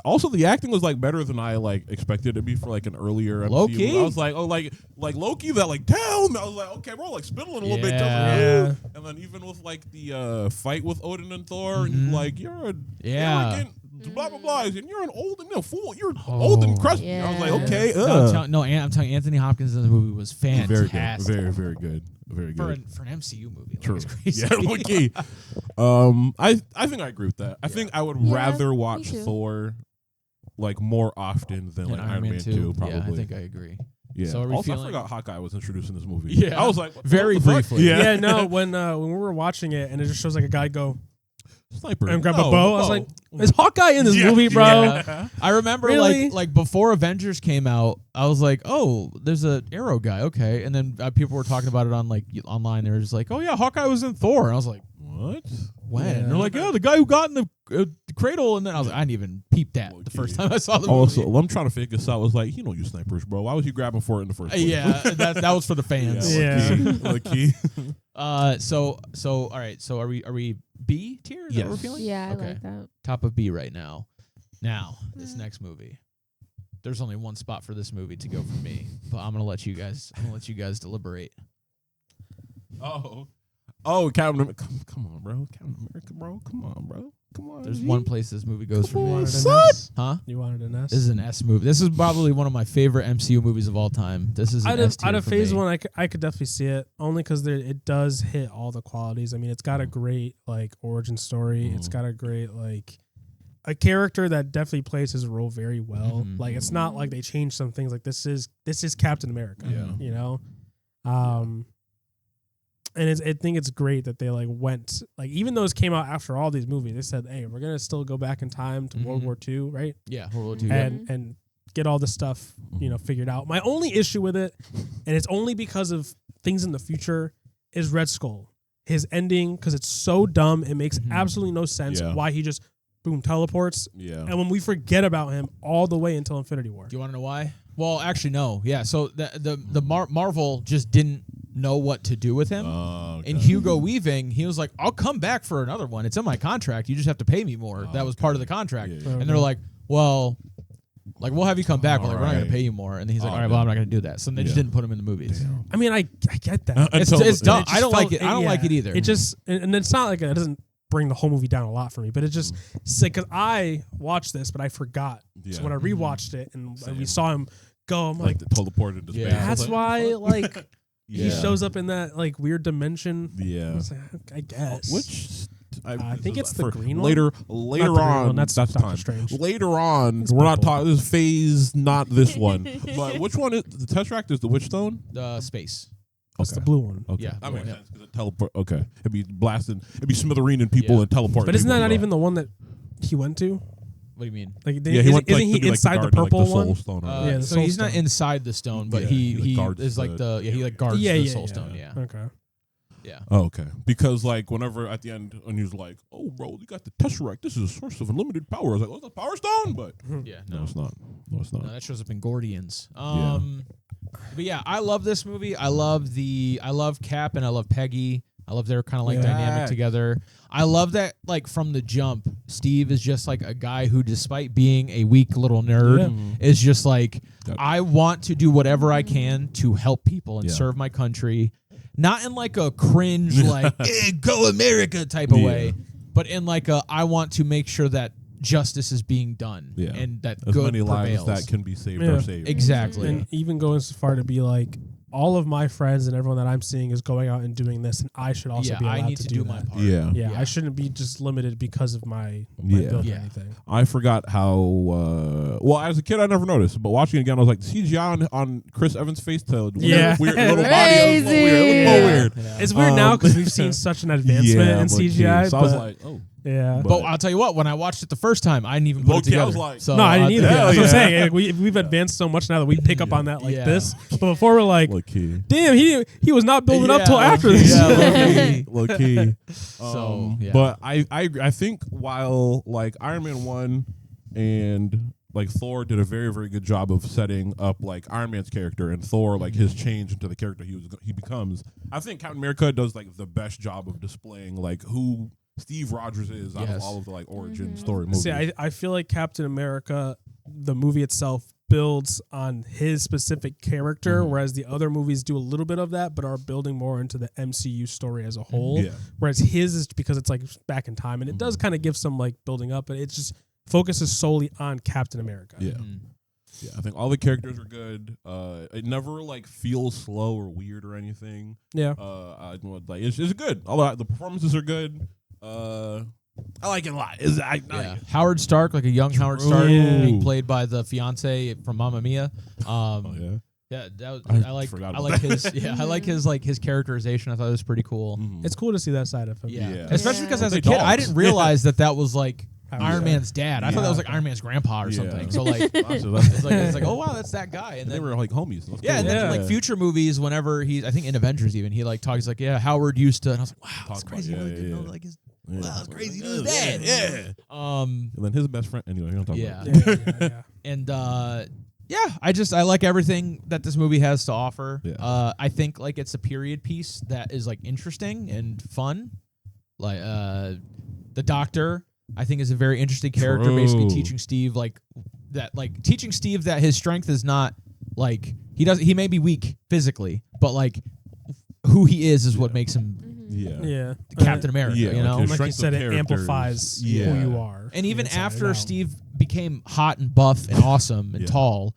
Also, the acting was like better than I like expected it to be for like an earlier MCU. Low-key? I was like, oh, like Loki, that like damn. I was like, okay, bro, like spitting a little bit. Yeah. And then even with like the fight with Odin and Thor, and like you're arrogant, blah blah blah, and you're an old fool. You're old and crusty. I was like, okay, I'm telling you, Anthony Hopkins in the movie was fantastic. very good, very good, very For good. an MCU movie. Like, True. it's crazy. Yeah, Loki. I think I agree with that. I think I would rather watch too. Thor like more often than like Iron Man 2, probably. Yeah, I think I agree. Yeah. So are we also, I feeling- forgot Hawkeye was introduced in this movie. Yeah. I was like, Very what the fuck? briefly. Yeah. Yeah, no, when we were watching it and it just shows like a guy go Sniper. and grab No, a bow, I was no. like, is Hawkeye in this Yeah, movie, bro? Yeah. I remember Really? like before Avengers came out, I was like, oh, there's an Arrow guy, okay. And then people were talking about it on like online. They were just like, oh yeah, Hawkeye was in Thor. And I was like, What? when? Yeah. And they're like, yeah, the guy who got in the cradle. And then I was like, I didn't even peep that the first time I saw the movie. Also, I'm trying to figure this out. I was like, he don't use snipers, bro. Why was he grabbing for it in the first place? Yeah, that was for the fans. Yeah. Low-key. So all right. So are we B tier? Is that what we're Yes. feeling? Yeah, I Okay. like that. Top of B right now. Now, this next movie. There's only one spot for this movie to go for me, but I'm gonna let you guys deliberate. Captain America. Come on, bro. Captain America, bro. Come on, bro. Come on. There's G. one place this movie goes for Come me. on, son. Huh? You wanted an S? This is an S movie. This is probably one of my favorite MCU movies of all time. This is an S tier out of for Phase me. 1, I could definitely see it, only because it does hit all the qualities. I mean, it's got a great like origin story. It's got a great like a character that definitely plays his role very well. Mhm. Like it's not like they changed some things. Like this is Captain America. Yeah. You know, and I think it's great that they like went like even though it came out after all these movies, they said, hey, we're gonna still go back in time to World War II, right? Yeah, World War II. And get all this stuff, figured out. My only issue with it, and it's only because of things in the future, is Red Skull. His ending, because it's so dumb, it makes absolutely no sense why he just boom teleports. Yeah. And when we forget about him all the way until Infinity War. Do you want to know why? Well, actually, no. Yeah. So the Marvel just didn't know what to do with him. Okay. And Hugo Weaving, he was like, I'll come back for another one. It's in my contract. You just have to pay me more. That was part of the contract. Yeah. And they're like, well, like we'll have you come back, but like we're not gonna Alright. pay you more. And then he's like, Oh, all right, well, no. I'm not gonna do that. So they just didn't put him in the movies. I mean, I get that. It's dumb. It just I don't like felt- it. I don't like it either. It just, and it's not like it doesn't bring the whole movie down a lot for me, but it just, because I watched this, but I forgot. Yeah. So when I rewatched it and we saw him go, I'm like, the teleported to space. Yeah. I was that's like, why, like, he Yeah. shows up in that like weird dimension. Yeah. I was like, I guess. Which I think it's the for green one. later Not the green on. one, that's That's Doctor time. Strange. Later on, It's we're not purple. talking. This is phase, not this one. But which one is the Tesseract? Is the Witch Stone? Space. That's the blue one. Okay. Yeah, that blue makes one. sense because it teleport. Okay, it'd be blasting. It'd be smithereening people Yeah. and teleporting. But isn't that people. not even the one that he went to? What do you mean? Like, Yeah, he went isn't like, he to be, like, inside the guardian, purple like the one? Soul Stone. Or Yeah, the So Soul he's not Stone. inside the stone, but Yeah, he he guards is like he like guards Yeah, the yeah, soul yeah. stone. Yeah. Okay. Yeah. Oh, okay. Because like whenever at the end when he was like, "Oh, bro, you got the Tesseract. This is a source of unlimited power." I was like, "Oh, it's a Power Stone," but Yeah. no, No. it's not. No, it's not. No, that shows up in Gordians. But yeah, I love this movie. I love Cap and I love Peggy. I love their kind of like Yeah. dynamic together. I love that like from the jump, Steve is just like a guy who, despite being a weak little nerd, is just like, Yep. I want to do whatever I can to help people and Yeah. serve my country. Not in like a cringe, like, go America type of Yeah. way, but in like a, I want to make sure that justice is being done Yeah. and that As good many lives prevails. that can be saved Yeah. are saved. Exactly. And even going so far to be like, all of my friends and everyone that I'm seeing is going out and doing this, and I should also be allowed I need to do my that. part. Yeah. Yeah, I shouldn't be just limited because of my build or anything. I forgot how. Well, as a kid, I never noticed, but watching it again, I was like, CGI on Chris Evans' face to weird little body. It was a little weird. Yeah. It's weird now because we've seen such an advancement in CGI. So I was like, oh. Yeah, but I'll tell you what. When I watched it the first time, I didn't even put it together. I was like, so no, I didn't either. That's what I'm saying. Like, we've advanced so much now that we pick up on that like this. But before we're like, damn, he was not building up till after this. Yeah, low key. So, but I think while like Iron Man 1 and like Thor did a very, very good job of setting up like Iron Man's character and Thor like his change into the character he becomes. I think Captain America does like the best job of displaying like who Steve Rogers is out of all of the like origin story movies. See, I feel like Captain America, the movie itself, builds on his specific character, whereas the other movies do a little bit of that, but are building more into the MCU story as a whole. Yeah. Whereas his is because it's like back in time, and it does kind of give some like building up, but it just focuses solely on Captain America. Yeah. Yeah, I think all the characters are good. It never like feels slow or weird or anything. Yeah. Like it's good. All the performances are good. I like it a lot. Howard Stark, like a young Howard Stark, being played by the fiance from Mamma Mia. Yeah, I like his characterization. I thought it was pretty cool. It's cool to see that side of him. Yeah. Especially because as a kid, I didn't realize that was like Iron Man's dad. I thought that was like Iron Man's grandpa or something. So like, it's like, oh wow, that's that guy. And they were like homies. Cool. And then like future movies, whenever I think in Avengers even, he like talks like, yeah, Howard used to, and I was like, wow, that's crazy. Like his. Wow, that's crazy. His dad. Yeah. And then his best friend. Anyway, you don't talk about it. And I like everything that this movie has to offer. Yeah. I think like it's a period piece that is like interesting and fun. Like the Doctor, I think, is a very interesting character, basically teaching Steve that his strength is not like he may be weak physically, but like who he is what makes him Captain America. You know, like you said, it amplifies who you are. And even after Steve became hot and buff and awesome and tall,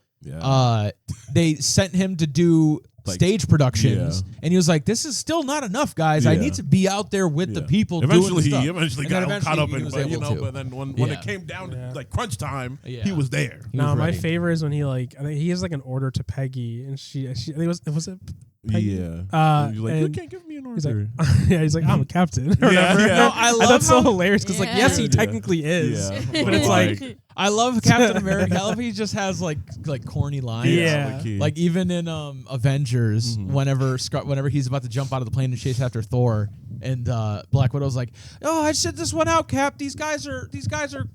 they sent him to do stage productions, and he was like, "This is still not enough, guys. I need to be out there with the people." Eventually, doing he eventually got caught up in, but then when it came down to like crunch time, he was there. No, my favorite is when he I think he has like an order to Peggy, and she I think was it. Peggy? Yeah. He's like, you can't give me an order. He's like, I'm a captain. No, I love that's so hilarious because yes, he technically is, but it's like. I love Captain America. I love he just has like corny lines. Yeah. Like even in Avengers, whenever he's about to jump out of the plane and chase after Thor, and Black Widow's like, "Oh, I sent this one out, Cap. These guys are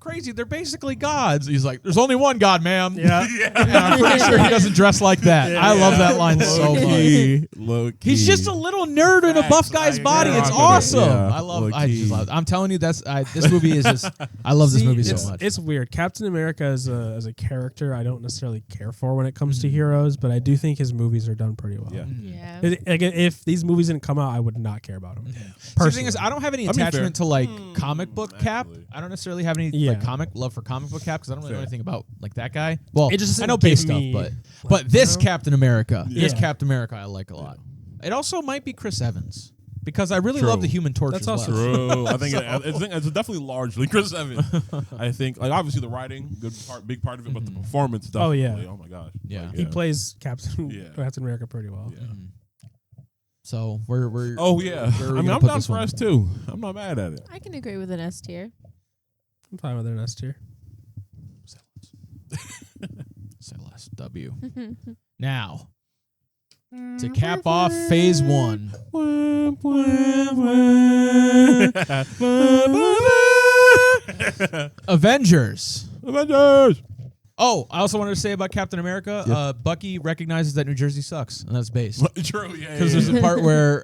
crazy. They're basically gods." He's like, "There's only one God, ma'am." Yeah. And I'm pretty sure he doesn't dress like that. I love that line so much. He's just a little nerd in a buff guy's body. It's awesome. I just love. I'm telling you, this movie is just. I love this movie so much. It's weird. Captain America as a character, I don't necessarily care for when it comes to heroes, but I do think his movies are done pretty well. Yeah. Like, if these movies didn't come out, I would not care about them. Yeah. So the thing is, I don't have any attachment to like comic book Cap. I don't necessarily have any like love for comic book Cap because I don't really know anything about like that guy. Well, it just I know base stuff, but this Captain America, I like a lot. It also might be Chris Evans. Because I really love the Human Torch. That's also true. I think it's definitely largely Chris Evans. I think, like, obviously the writing, big part of it, but the performance stuff. Oh my gosh. Yeah, he plays Captain America pretty well. Yeah. So we're I'm down for S too. I'm not mad at it. I can agree with an S tier. I'm fine with an S tier. Say less. W. Now. To cap off phase 1. Avengers. Oh, I also wanted to say about Captain America, Bucky recognizes that New Jersey sucks, and that's based. True, yeah. Because there's a part where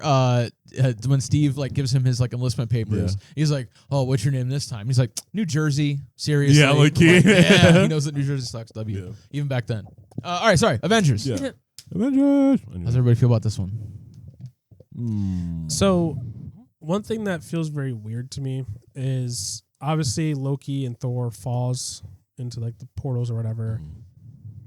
when Steve like gives him his like enlistment papers, he's like, "Oh, what's your name this time?" He's like, "New Jersey." Seriously, yeah, like, he knows that New Jersey sucks. W. Even back then. All right, sorry, Avengers. Yeah. Avengers. How's everybody feel about this one? So, one thing that feels very weird to me is obviously Loki and Thor falls into like the portals or whatever.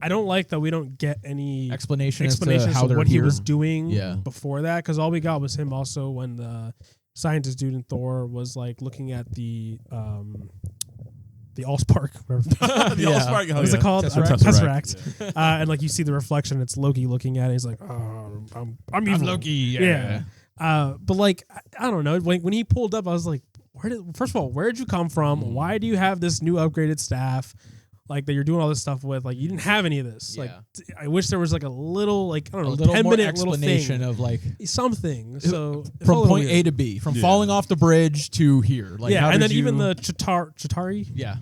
I don't like that we don't get any explanation as to how to they're what here. he was doing Yeah. before that, because all we got was him also when the scientist dude in Thor was like looking at the Allspark, whatever. The Allspark, What is it called? Tesseract. Tesseract. And like you see the reflection, it's Loki looking at it. He's like, oh, I'm evil. Loki. Yeah. But like, I don't know. When he pulled up, I was like, first of all, where did you come from? Why do you have this new upgraded staff? Like that you're doing all this stuff with, like you didn't have any of this. Yeah. Like I wish there was like a little, like I don't know, A little 10-minute more explanation little of like thing, something. So it from felt point A weird. to B, from falling off the bridge to here. Like, Yeah, how and did then even you- the Chitauri. yeah.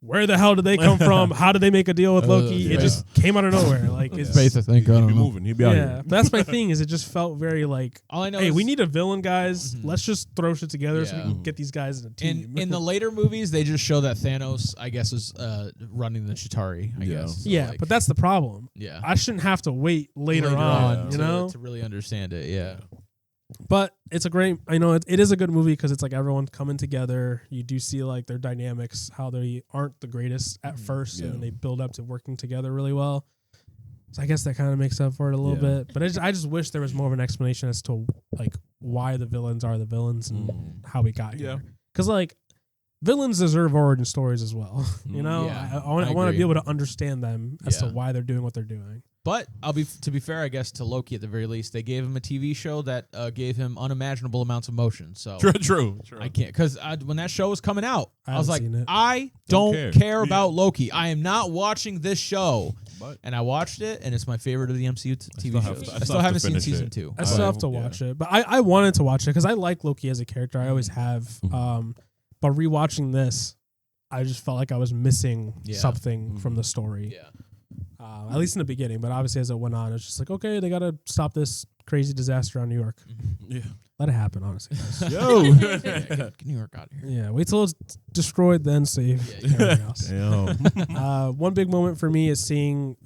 Where the hell did they come from? How did they make a deal with Loki? It just came out of nowhere. Like it's Space, I think. I He'd don't be know. moving. He'd be out yeah. here. But that's my thing. Is it just felt very like, All I know hey, is we need a villain, guys. Mhm. Let's just throw shit together so we Yeah. can get these guys in a team. in the later movies, they just show that Thanos, I guess, is running the Chitauri. I Yeah. guess. So, yeah, like, but that's the problem. yeah. I shouldn't have to wait later on, you know. to really understand it. Yeah. But it's a great. I know it is a good movie because it's like everyone coming together. You do see like their dynamics, how they aren't the greatest at first, Yeah. and they build up to working together really well. So I guess that kind of makes up for it a little Yeah. bit. But I just wish there was more of an explanation as to like why the villains are the villains and how we got Yeah. here. Because like villains deserve origin stories as well. You know, Yeah, I want to agree. be able to understand them as to Yeah. why they're doing what they're doing. But to be fair, I guess to Loki at the very least, they gave him a TV show that gave him unimaginable amounts of motion. So True. I can't, because when that show was coming out, I was like, haven't seen it. I Don't don't care. care about Loki. I am not watching this show. But And I watched it, and it's my favorite of the MCU TV still have shows. to- I still haven't seen finish season it. 2. I still have to watch it, but I wanted to watch it because I like Loki as a character. I always have. But rewatching this, I just felt like I was missing Yeah. something from the story. Yeah. At least in the beginning, but obviously as it went on, it's just like, okay, they got to stop this crazy disaster on New York. yeah. Let it happen, honestly. Yo. Get New York out of here. Yeah, wait till it's destroyed, then save everything else. Damn. One big moment for me is seeing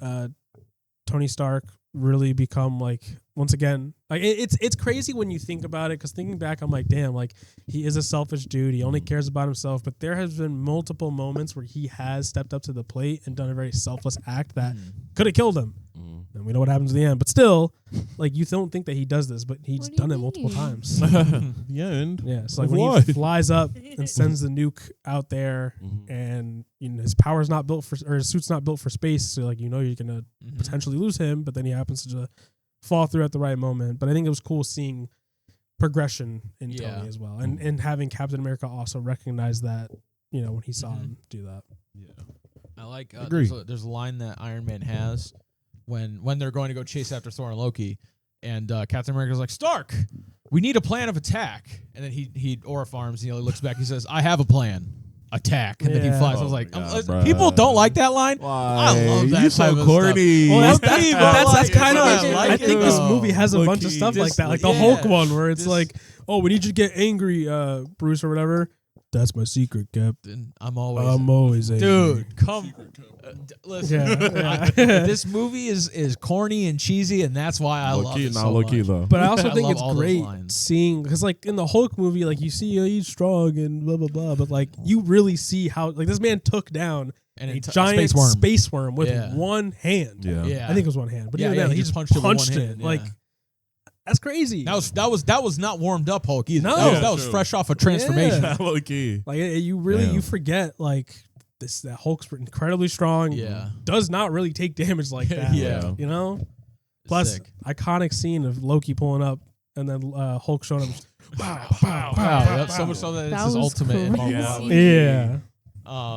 Tony Stark really become like, once again, like it's crazy when you think about it, because thinking back, I'm like, damn, like he is a selfish dude. He only cares about himself. But there has been multiple moments where he has stepped up to the plate and done a very selfless act that could have killed him. And we know what happens in the end. But still, like you don't think that he does this, but he's What do you done it multiple mean? times. Yeah, and Yeah, so like Of when what? he flies up and sends the nuke out there, and you know his power's not built for, or his suit's not built for space, so like you know you're gonna potentially lose him, but then he happens to fall through at the right moment. But I think it was cool seeing progression in Yeah. Tony as well, and having Captain America also recognize that, you know, when he saw him do that. yeah. I like Agree. there's a line that Iron Man has when they're going to go chase after Thor and Loki, and Captain America's like, Stark, we need a plan of attack. And then he aura farms, he looks back, he says, I have a plan. Attack. And then he Yeah. flies. I Oh was like, my God, bruh. people don't like that line. I love that You type so of corny. Well, Well, that's me, but that's like, kind of. I like I think it, this though. movie has a bunch of Low-key. stuff like This- that, like the yeah. Hulk one, where it's This- like, "Oh, we need you to get angry, Bruce, or whatever." That's my secret, Cap. And I'm always I'm always angry. dude, come listen. Yeah, yeah. This movie is corny and cheesy, and that's why I love Low-key, it not so low-key, much. though. But I also I think love it's all those great lines. seeing, because like in the Hulk movie, like you see he's strong and blah blah blah, but like you really see how like this man took down And a a giant space worm with Yeah. one hand. Yeah. Yeah, I think it was one hand, but Yeah, even yeah, then, he he just just punched it with one it. hand, Like yeah. that's crazy. that was not warmed up Hulk either. No. that was True. fresh off a transformation. Yeah. Low-key. Like you really Damn. you forget like that Hulk's incredibly strong. Yeah. Does not really take damage like that. Yeah. You know? Plus Sick. iconic scene of Loki pulling up and then Hulk showing him. Wow, wow, Wow, that's so much so that it's That his was ultimate in Marvel. crazy. Yeah.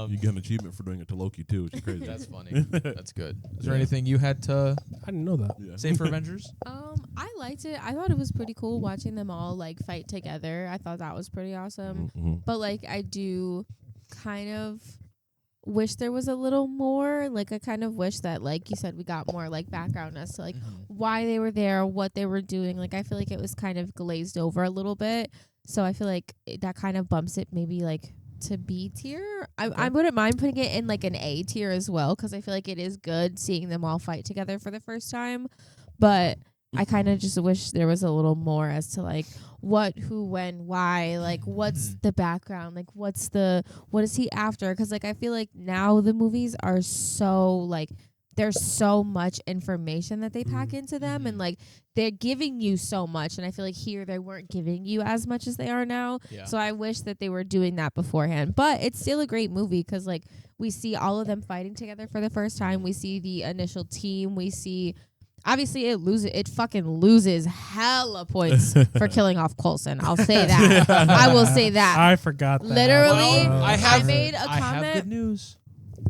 You get an achievement for doing it to Loki, too, which is crazy. That's funny. That's good. Is there anything you had to I didn't know that. Yeah. say for Avengers? I liked it. I thought it was pretty cool watching them all like fight together. I thought that was pretty awesome. Mhm. But like I do kind of wish there was a little more. Like I kind of wish that, like you said, we got more like background as to like why they were there, what they were doing. Like I feel like it was kind of glazed over a little bit. So I feel like that kind of bumps it maybe like to B tier. I wouldn't mind putting it in like an A tier as well, because I feel like it is good seeing them all fight together for the first time. But I kind of just wish there was a little more as to like what, who, when, why, like what's the background, like what is he after? Because like I feel like now the movies are so like there's so much information that they pack into them, and like they're giving you so much, and I feel like here they weren't giving you as much as they are now. Yeah. So I wish that they were doing that beforehand. But it's still a great movie because like we see all of them fighting together for the first time. We see the initial team. We see obviously it fucking loses hella points for killing off Coulson. I'll say that. I will say that. I forgot that. Literally, Well, I made a I have comment. good news.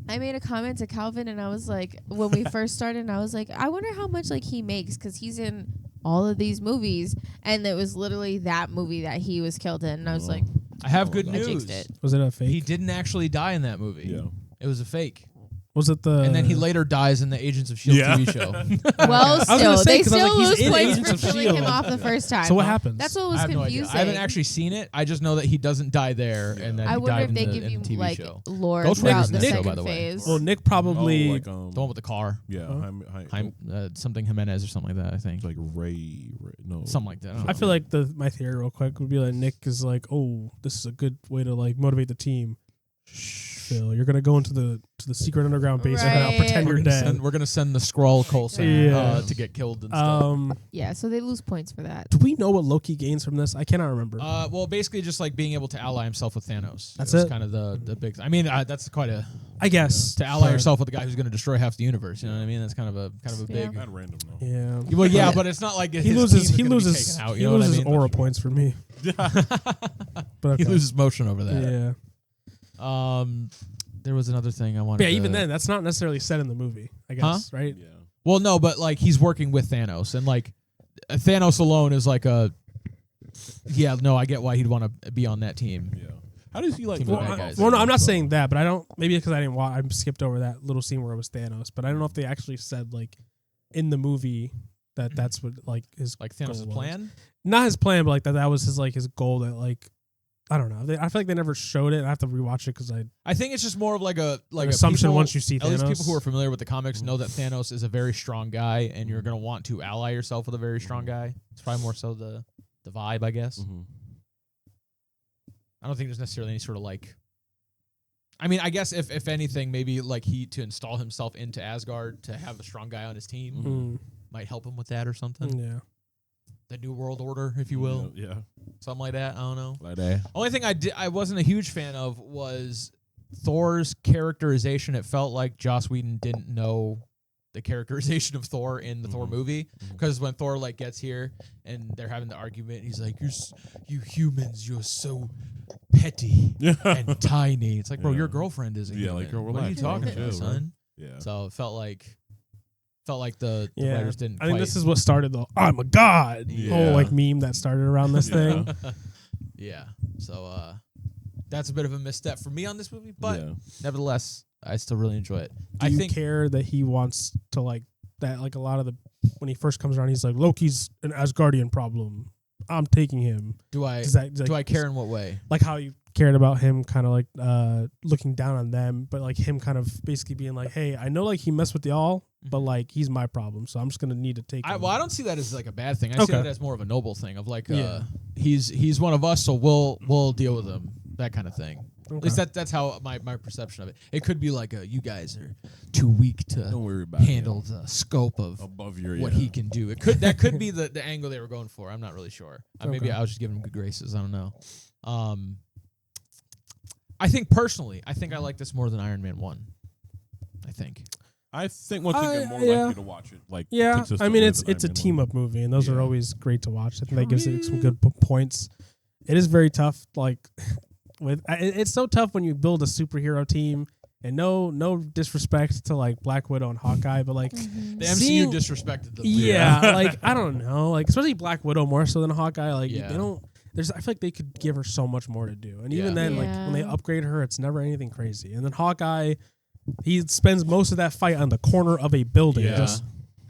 I made a comment to Calvin, and I was like, when we first started, and I was like, I wonder how much like he makes because he's in all of these movies, and it was literally that movie that he was killed in, and I was like, I have good I news. jinxed it. Was it a fake? He didn't actually die in that movie. Yeah. It was a fake. Was it the? And then he later dies in the Agents of S.H.I.E.L.D. Yeah. TV show. Well, gonna still, say, they 'cause I was still like, he's lose in points Agents for of killing him S.H.I.E.L.D. off the first time. So what happens? That's what I was have no confusing. idea. I haven't actually seen it. I just know that he doesn't die there, and then I he wonder died if in they the, give in you the TV like show. lore Ghost throughout Rider's the in the show, second by the way. phase. Well, Nick probably. like The one with the car. yeah, Something Jimenez or something like that, I think. like Ray, no, Something like that. I don't I know. feel like my theory real quick would be like Nick is like, oh, this is a good way to like motivate the team. Phil, you're gonna go into the secret underground base and Right. pretend we're you're gonna dead. send, we're gonna send the Skrull Coulson Yeah. to get killed and stuff. Yeah, so they lose points for that. Do we know what Loki gains from this? I cannot remember. Well, basically just like being able to ally himself with Thanos. That's That's it? kind of the big. I mean, that's quite a I guess to ally But- yourself with the guy who's going to destroy half the universe. You know what I mean? That's kind of a Yeah. big. At random though. Yeah. Well, yeah, but it's not like He his loses. team is He gonna be loses. taken out, He you know what I loses mean? aura points for me. But He okay. loses motion over that. Yeah. There was another thing I wanted. But yeah. to, Even then, that's not necessarily said in the movie. I guess. Right. Yeah. Well, no, but like he's working with Thanos, and like Thanos alone is like a. Yeah, no, I get why he'd want to be on that team. Yeah. How does he like? Team go of bad off guys. Well, no, I'm not Thanos, saying that, but I don't. Maybe because I didn't watch. I skipped over that little scene where it was Thanos. But I don't know if they actually said like in the movie that that's what like his Like Thanos' goal was. plan. Not his plan, but like that was his like his goal. That like I don't know. I feel like they never showed it. I have to rewatch it because I think it's just more of like a an assumption people, once you see at least Thanos. people who are familiar with the comics know that Thanos is a very strong guy, and you're gonna want to ally yourself with a very strong guy. It's probably more so the vibe, I guess. Mhm. I don't think there's necessarily any sort of like. I mean, I guess if anything, maybe like he to install himself into Asgard to have a strong guy on his team Mm, might help him with that or something. yeah. The New World Order, if you will, Yeah. something like that. I don't know. Like that. Only thing I wasn't a huge fan of was Thor's characterization. It felt like Joss Whedon didn't know the characterization of Thor in the Thor movie, because when Thor like gets here and they're having the argument, he's like, "You humans, you're so petty and tiny." It's like, bro, Yeah. your girlfriend is a Yeah, human. like, girl, what are you relax, talking bro. about, Chill, son? Yeah. So it felt like the Yeah. writers didn't. I think quite, this is what started the "I'm a god" Yeah. whole like meme that started around this Yeah. thing. yeah. So that's a bit of a misstep for me on this movie, but Yeah. nevertheless, I still really enjoy it. Do I you think care that he wants to like that? Like a lot of the when he first comes around, he's like, "Loki's an Asgardian problem. I'm taking him." do I Does that, do I care in what way? like how you cared about him kind of like looking down on them, but like him kind of basically being like, hey, I know like he messed with y'all, but like he's my problem, so I'm just gonna need to take him. I don't see that as like a bad thing. I see Okay. that as more of a noble thing of like Yeah. he's one of us, so we'll deal with him, that kind of thing. At Okay. least that's how my perception of it. It could be like you guys are too weak Don't to worry about handle the scope of above your what he can do. It could be the angle they were going for. I'm not really sure. Maybe Okay. I was just giving him good graces. I don't know. I think personally, I like this more than Iron Man 1. I think. I think once you get more yeah. likely to watch it, like Yeah, I consistently mean it's than a Iron Man team up movie, and those are Yeah. always great to watch. I think that gives it some good points. It is very tough. Like it's so tough when you build a superhero team. And no disrespect to like Black Widow and Hawkeye, but like The seeing- MCU disrespected the yeah, like I don't know, like especially Black Widow more so than Hawkeye. Like Yeah. they don't. I feel like they could give her so much more to do, and even Yeah. then, like when they Yeah. upgrade her, it's never anything crazy. And then Hawkeye, he spends most of that fight on the corner of a building. Yeah. Just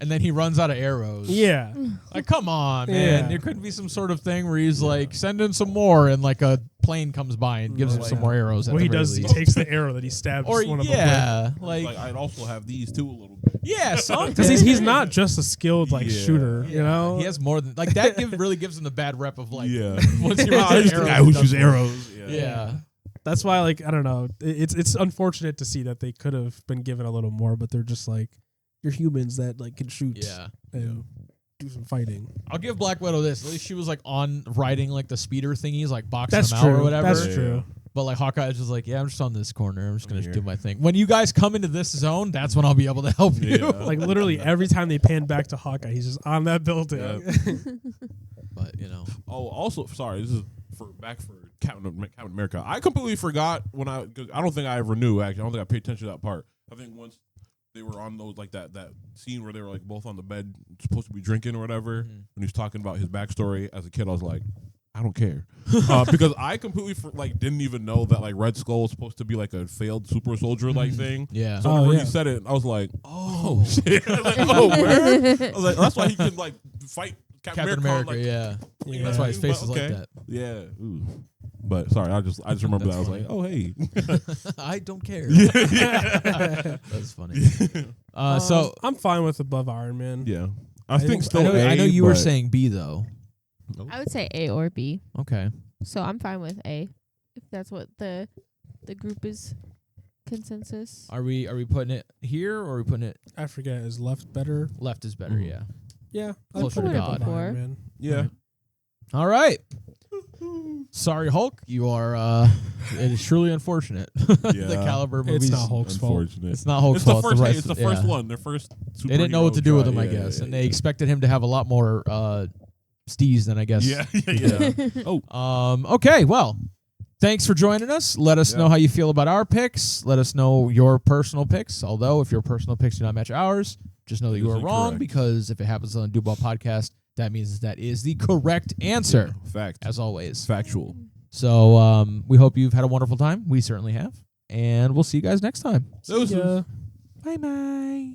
And then he runs out of arrows. yeah, Like, come on, man. Yeah. There couldn't be some sort of thing where he's like, send in some more, and like a plane comes by and gives him some more arrows. At what the he very does is he least. takes the arrow that he stabs Or one of them yeah, Like like I'd also have these too a little bit. yeah, something. because he's not just a skilled like Yeah. shooter, you know. He has more than like that. Really gives him the bad rep of like Yeah. once he Oh, runs out he's of the arrows, guy who he does shoots more. arrows. Yeah. That's why, like, I don't know. It's unfortunate to see that they could have been given a little more, but they're just like, you're humans that like can shoot Yeah. and do some fighting. I'll give Black Widow this. At least she was like on riding like the speeder thingies, like boxing That's them true. out or whatever. That's true. But like Hawkeye is just like, yeah, I'm just on this corner. I'm just gonna here. do my thing. When you guys come into this zone, that's when I'll be able to help you. Yeah. Like literally every time they pan back to Hawkeye, he's just on that building. Yeah. But you know, Oh, also, sorry, this is for Captain America. I completely forgot cause I don't think I ever knew, actually. I don't think I paid attention to that part. I think once they were on those, like that scene where they were like both on the bed, supposed to be drinking or whatever, when he was talking about his backstory as a kid, I was like, I don't care. Because I completely didn't even know that like Red Skull was supposed to be like a failed super soldier like thing. yeah. So whenever yeah. he said it, I was like, oh shit. I was like, oh, where? I was like, that's why he can like fight Captain America, like, yeah. Yeah. That's why his face is okay. like that. Yeah. Ooh. But sorry, I just remember that. I was like, oh hey. I don't care. Yeah. That's funny. So I'm fine with above Iron Man. Yeah. I think still I know you were but- saying B though. I would say A or B. Okay. So I'm fine with A, if that's what the group is consensus. Are we putting it here or are we putting it I forget. Is left better? left is better? Mhm. Yeah. Yeah. I'd Closer put to it God. above Iron Man. Yeah. All right. Sorry, Hulk. You are. It is truly unfortunate. The Yeah. caliber of movies. It's not Hulk's fault. Unfortunate. It's not Hulk's It's the fault. first. rest It's the of- first yeah. one. Their first. They didn't know what to do with him, I guess, Yeah, and they expected him to have a lot more steez than I guess. Yeah. Oh. Okay. Well, thanks for joining us. Let us know how you feel about our picks. Let us know your personal picks. Although, if your personal picks do not match ours, just know that you This are is wrong incorrect. because if it happens on the Dubois Podcast, that means that is the correct answer, Fact. as always. Factual. So we hope you've had a wonderful time. We certainly have. And we'll see you guys next time. Deuces. Yeah. Bye-bye.